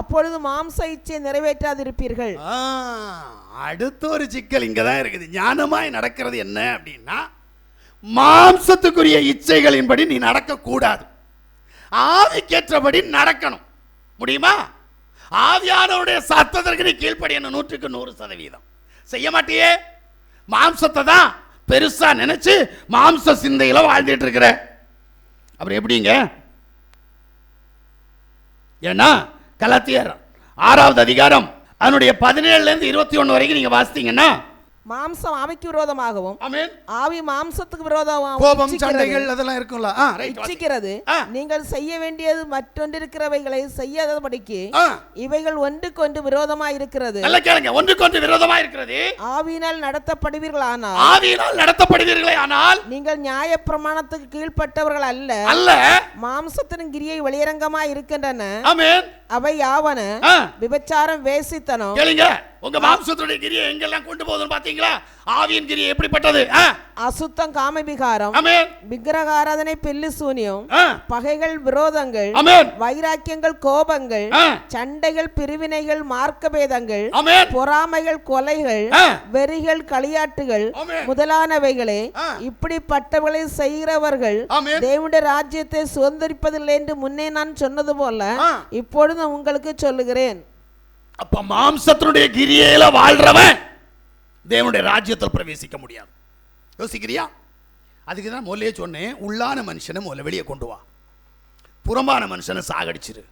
அப்பொழுது மாம்ச இச்சையை நிறைவேற்றாதிருப்பீர்கள். அடுத்த ஒரு சிக்கல் இங்கதான் இருக்குது. ஞானமாய் நடக்கிறது என்ன அப்படின்னா, மாம்சத்துக்குரிய இச்சைகளின்படி நீ நடக்க கூடாது, ஆவிக்கேற்றபடி நடக்கணும். முடியுமா? ஆவியானவருடைய சத்தத்திற்கு நீ கீழ்ப்படியணும். 100க்கு 100% செய்ய மாட்டியே. மாம்சத்தை தான் பெருசா நினைச்சு மாம்ச சிந்தையில வாழ்ந்துட்டு இருக்கிற. அப்புறம் எப்படிங்க? ஏன்னா கலாத்தியர் 6வது அதிகாரம் அதனுடைய 17ல இருந்து 21 வரைக்கும் நீங்க வாசித்தீங்கன்னா, மாம்சம் ஆவிக்கு விரோதமாகவும் ஆவி மாம்சத்துக்கு விரோதமாகவும் கோபம் சண்டைகள் அதெல்லாம் இருக்கும்ல, இச்சிக்கிறது. நீங்கள் செய்ய வேண்டியது மற்றொன்றிருக்கிறவைகளை செய்யாதபடிக்கு இவைகள் ஒன்றுக்கொன்று விரோதமாய் இருக்கிறது. நல்ல கேளுங்க, ஒன்றுக்கொன்று விரோதமாய் இருக்கிறது. ஆவியினால் நடத்தப்படுவீர்களே ஆனால் நீங்கள் நியாய பிரமாணத்துக்கு கீழ்ப்பட்டவர்கள் அல்ல, மாம்சத்தின் கிரியை வெளியரங்கமாய் இருக்கின்றன. அவை யாவன விபச்சாரம், வேசித்தனம். கேளுங்க, உங்க மாம்சத்துடைய கிரியை எங்கெல்லாம் கொண்டு போகுதுன்னு பாத்தீங்களா? ஆவியின் கிரியை எப்படிப்பட்டது? அசுத்தம், காமவிகாரம், விக்கிரகாராதனை, பில்லி சூனியம், பகைகள், விரோதங்கள், வைராக்கியங்கள், கோபங்கள், சண்டைகள், பிரிவினைகள், மார்க்கபேதங்கள், பொறாமைகள், கொலைகள், வெறிகள், களியாட்டுகள் முதலானவைகளே. இப்படிப்பட்டவர்களை செய்கிறவர்கள் தேவனுடைய ராஜ்யத்தை சுதந்திரிப்பதில்லை என்று முன்னே நான் சொன்னது போல இப்பொழுது உங்களுக்கு சொல்லுகிறேன். அப்ப மாம்சத்தினுடைய கிரியையில வாழ்றவன் தேவனுடைய ராஜ்யத்தில் பிரவேசிக்க முடியாது. யோசிக்கிறியா? அதுக்கு தான் முதலே சொன்னேன், உள்ளான மனுஷனை முதல்ல வெளியே கொண்டு வா, புறம்பான மனுஷனை சாகடிச்சிரு.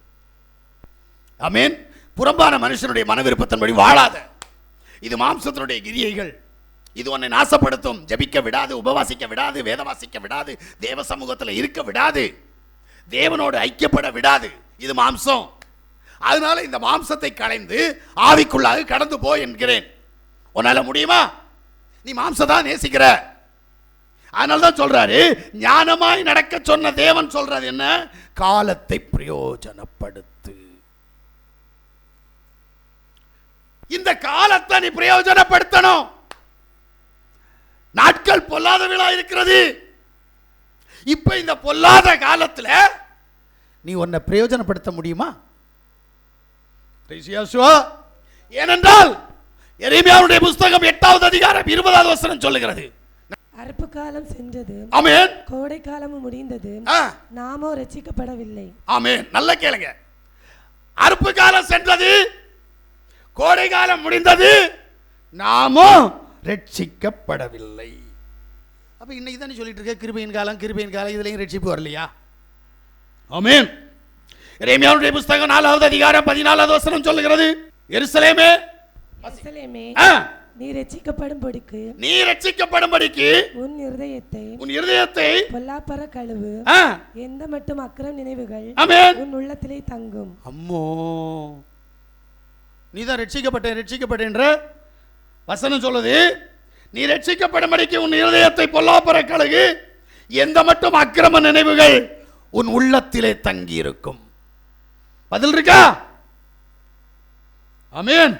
ஆமென். புறம்பான மனுஷனுடைய மன விருப்பத்தின்படி வாழாத. இது மாம்சத்தினுடைய கிரியைகள். இது உன்னை நாசப்படுத்தும். ஜெபிக்க விடாது, உபவாசிக்க விடாது, வேத வாசிக்க விடாது, தேவ சமூகத்தில் இருக்க விடாது, தேவனோடு ஐக்கியப்பட விடாது. இது மாம்சம். அதனால இந்த மாம்சத்தை களைந்து ஆவிக்குள்ளாக கடந்து போ என்கிறேன். உன்னால முடியுமா? நீ மாம்சதான் நேசிக்கிற. அதனால்தான் சொல்றாரு, ஞானமாய் நடக்க சொன்ன தேவன் சொல்றது என்ன? காலத்தை பிரயோஜனப்படுத்து. இந்த காலத்தை நீ பிரயோஜனப்படுத்தணும். நாட்கள் பொல்லாதவளா இருக்கிறது. இப்ப இந்த பொல்லாத காலத்துல நீ உன்னை பிரயோஜனப்படுத்த முடியுமா? ஏனென்றால் எரேமியாவுடைய புஸ்தகம் 8வது அதிகாரம் 20வது வசனம் சொல்லுகிறது, அறுப்பு காலம் சென்றது, ஆமென், கோடை காலமும் முடிந்தது, நாமோ ரட்சிக்கப்படவில்லை. ஆமென். நல்ல கேளுங்க, அறுப்பு காலம் சென்றது, கோடை காலம் முடிந்தது, நாமோ ரட்சிக்கப்படவில்லை. அப்ப இன்னைக்கு தானே சொல்லிட்டு இருக்க கிருபையின் காலம், கிருபையின் காலம், இதுலயும் ரட்சிப்பு வரலையா? ஆமென். எரேமியாவுடைய புஸ்தகம் 4வது அதிகாரம் 14வது வசனம் சொல்லுகிறது, எருசலேமே நீ ரட்சிக்கப்படும்படிக்கு உன் இருதயத்தை பொல்லாப்பற கழுவு. எந்த மட்டும் அக்கிரம் நினைவுகள் உன் உள்ளத்திலே தங்கும். அம்மோ, நீதான் ரட்சிக்கப்பட்டேன்ற வசனம் சொல்லுது. நீ ரட்சிக்கப்படும்படிக்கு உன் இருதயத்தை பொல்லாப்பற கழுகு, எந்த மட்டும் அக்கிரம நினைவுகள் உன் உள்ளத்திலே தங்கி இருக்கும். பதில் இருக்கா? ஆமென்.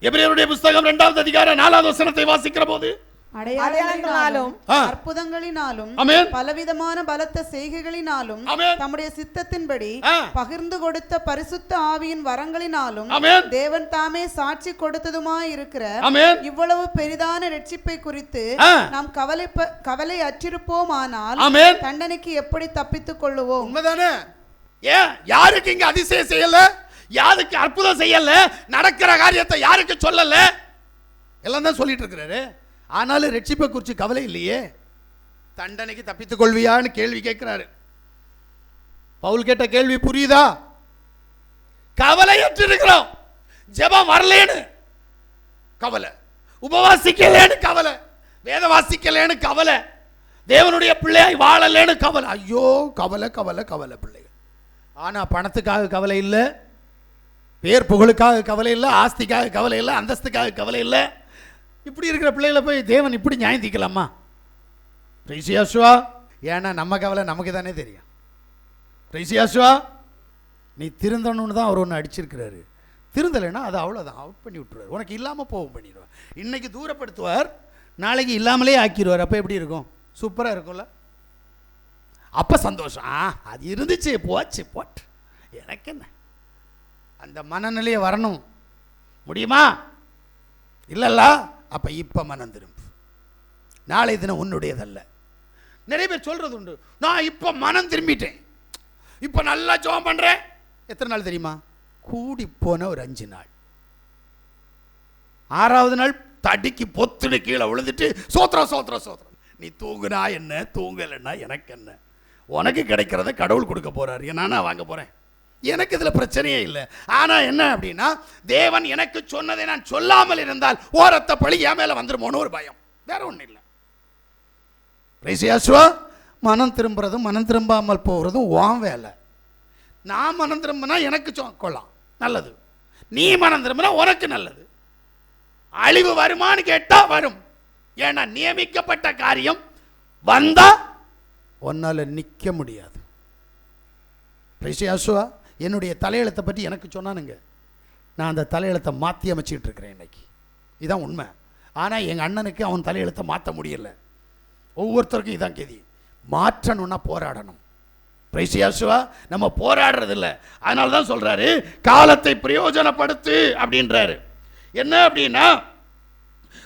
எபிரேயருடைய புத்தகம் 2வது அதிகாரம் 4வது வசனத்தை வாசிக்கிற போது, அடையாளங்களினாலும் அற்புதங்களினாலும் பலவிதமான பலத்த செய்கைகளினாலும் தம்முடைய சித்தத்தின்படி பகிர்ந்து கொடுத்த பரிசுத்த ஆவியின் வரங்களினாலும் தேவன் தாமே சாட்சி கொடுத்ததுமாய் இருக்கிற இவ்வளவு பெரிதான ரட்சிப்பை குறித்து நாம் கவலை அற்றிருப்போமானால் தண்டனைக்கு எப்படி தப்பித்துக் கொள்ளுவோம்? உண்மைதானே? ஏன் யாருக்கு இங்க அதிசயம் செய்யல, யாருக்கு அற்புதம் செய்யல, நடக்கிற காரியத்தை யாருக்கு சொல்லல, எல்லாம் தான் சொல்லிட்டு இருக்கிறாரு. ஆனாலும் ரட்சிப்பை குறித்து கவலை இல்லையே. தண்டனைக்கு தப்பித்துக் கொள்வியான்னு கேள்வி கேட்கிறாரு. பவுல் கேட்ட கேள்வி புரியுதா? கவலையற்று இருக்கிறோம். ஜெபம் வரலேன்னு கவலை, உபவாசிக்கலேன்னு கவலை, வேத வாசிக்கலேன்னு கவலை, தேவனுடைய பிள்ளையாய் வாழலேன்னு கவலை. ஐயோ, கவலை கவலை கவலை பிள்ளைகள். ஆனா பணத்துக்காக கவலை இல்லை, பேர் புகழுக்காக கவலை இல்லை, ஆஸ்திக்காக கவலை இல்லை, அந்தஸ்துக்காக கவலை இல்லை. இப்படி இருக்கிற பிள்ளைகளை போய் தேவன் இப்படி நியாயம் தீர்க்கலாமா? பிரைசியாசுவா. ஏன்னா நம்ம கவலை நமக்கு தானே தெரியும். பிரைசியாசுவா, நீ திருந்தணும்னு தான் அவர் ஒன்று அடிச்சிருக்கிறாரு. திருந்தலைன்னா அது அவ்வளோதான், அவுட் பண்ணி விட்டுருவார். உனக்கு இல்லாமல் போகும் பண்ணிடுவார். இன்னைக்கு தூரப்படுத்துவார், நாளைக்கு இல்லாமலே ஆக்கிடுவார். அப்போ எப்படி இருக்கும்? சூப்பராக இருக்கும்ல. அப்போ சந்தோஷம். அது இருந்துச்சு, போச்சு, போட்டு எனக்கு என்ன. அந்த மனநிலையை வரணும். முடியுமா? இல்லல்ல. அப்ப இப்ப மனம் திரும்பு, நாளை தினம் உன்னுடையதல்ல. நிறைய பேர் சொல்றது உண்டு, நான் இப்ப மனம் திரும்பிட்டேன், இப்ப நல்லா ஜெபம் பண்றேன். எத்தனை நாள் தெரியுமா? கூடி போன ஒரு 5 நாள். 6வது நாள் தடிக்கு பொத்துடு கீழே விழுந்துட்டு சோத்திரம் சோத்திரம் சோத்திரம். நீ தூங்குனா என்ன, தூங்கலைன்னா எனக்கு என்ன? உனக்கு கிடைக்கிறத கடவுள் கொடுக்க போறாரு, நான் வாங்க போறேன். எனக்கு இதுல பிரச்சனையே இல்லை. ஆனா என்ன அப்படின்னா, தேவன் எனக்கு சொன்னதை நான் சொல்லாமல் இருந்தால் ஓரத்த பழி என் மேல வந்துருமோன்னு ஒரு பயம், வேற ஒன்றும் இல்லை. மனம் திரும்புறதும் மனம் திரும்பாமல் போகிறதும் உன் வேலை. நான் மனம் திரும்பினா எனக்கு கொள்ளலாம், நல்லது. நீ மனம் திரும்பினா உனக்கு நல்லது. அழிவு வருமானு கேட்டா வரும். ஏன்னா நியமிக்கப்பட்ட காரியம் வந்தா உன்னால நிற்க முடியாது. என்னுடைய தலையெழுத்தை பற்றி எனக்கு சொன்னானுங்க, நான் அந்த தலையெழுத்தை மாற்றி அமைச்சிட்டு இருக்கிறேன் இன்னைக்கு. இதுதான் உண்மை. ஆனால் எங்கள் அண்ணனுக்கு அவன் தலையெழுத்தை மாற்ற முடியல. ஒவ்வொருத்தருக்கும் இதான் கெதி. மாற்றணும்னா போராடணும். பிரைசியாசுவா, நம்ம போராடுறது இல்லை. அதனால தான் சொல்றாரு, காலத்தை பிரயோஜனப்படுத்து அப்படின்றாரு. என்ன அப்படின்னா,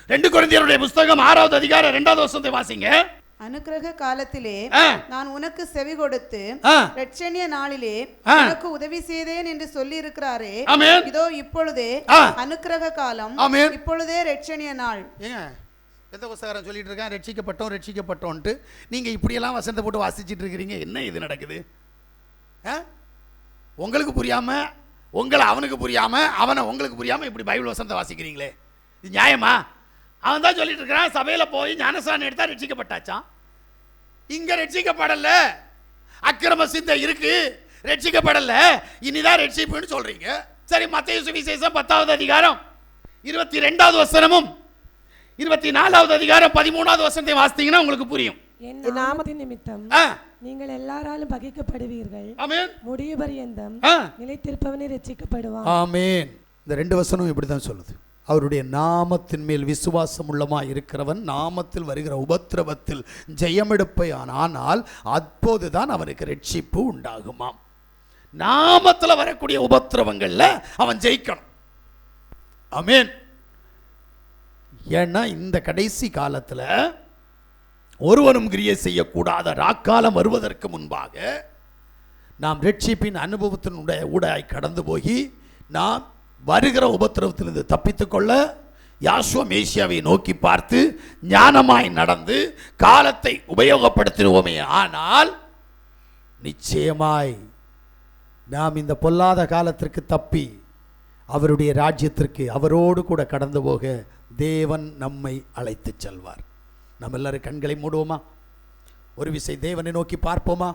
2 கொரிந்தியருடைய புத்தகம் 6வது அதிகாரம் 2வது வசனத்தை வாசிங்க. அனுக்கிரக காலத்திலே நான் உனக்கு செவி கொடுத்து இரட்சணிய நாளிலே உனக்கு உதவி செய்தேன் என்று சொல்லி இருக்கிறாரே, இதோ இப்பொழுதே அனுக்கிரக காலம், இப்பொழுதே இரட்சணிய நாள். ஏங்க எந்த புத்தகம் சொல்லிட்டு இருக்கேன், ரட்சிக்கப்பட்டோம் ரட்சிக்கப்பட்டோன்ட்டு நீங்க இப்படியெல்லாம் வசனத்தை போட்டு வாசிச்சுட்டு இருக்கிறீங்க. என்ன இது நடக்குது? உங்களுக்கு புரியாம, உங்களை அவனுக்கு புரியாம, அவனை உங்களுக்கு புரியாம இப்படி பைபிள் வசனத்தை வாசிக்கிறீங்களே, இது நியாயமா? அவன் தான் சொல்லிட்டு இருக்கிறான், சபையில போய் ஞானஸ்நானம் எடுத்தா ரட்சிக்கப்பட்டாச்சான். இங்க ரட்சிக்கப்படல, அக்கிரம சிந்தை இருக்கு, ரட்சிக்கப்படல, இனிதான் ரட்சிப்புன்னு சொல்றீங்க. சரி, மத்தேயு சுவிசேஷம் 10வது அதிகாரம் 22வது வசனமும் 24வது அதிகாரம் 13வது வசனத்தை வாசித்தீங்கன்னா உங்களுக்கு புரியும். என் நாமத்தின் நிமித்தம் நீங்கள் எல்லாராலும் பகைக்கப்படுவீர்கள், முடிவு பரியந்தம் நிலைத்திருப்பவனே ரட்சிக்கப்படுவான். ஆமென். இந்த 2 வசனம் இப்படி தான் சொல்லுது. அவருடைய நாமத்தின் மேல் விசுவாசம் உள்ளமா இருக்கிறவன் நாமத்தில் வருகிற உபத்திரவத்தில் ஜெயமெடுப்பான், ஆனால் அப்போதுதான் அவனுக்கு ரட்சிப்பு உண்டாகுமாம். நாமத்தில் வரக்கூடிய உபத்திரவங்கள்ல அவன் ஜெயிக்கணும். ஆமென். ஏன்னா இந்த கடைசி காலத்துல ஒருவனும் கிரியை செய்யக்கூடாத ராக்காலம் வருவதற்கு முன்பாக நாம் ரட்சிப்பின் அனுபவத்தினுடைய ஊடாய் கடந்து போய் நாம் வருகிற உபத்திரவத்திலிருந்து தப்பித்துக் கொள்ள யாசுவா மேசியாவை நோக்கி பார்த்து ஞானமாய் நடந்து காலத்தை உபயோகப்படுத்திடுவோமே, ஆனால் நிச்சயமாய் நாம் இந்த பொல்லாத காலத்திற்கு தப்பி அவருடைய ராஜ்யத்திற்கு அவரோடு கூட கடந்து போக தேவன் நம்மை அழைத்து செல்வார். நம்ம எல்லாரும் கண்களை மூடுவோமா? ஒரு விசை தேவனை நோக்கி பார்ப்போமா?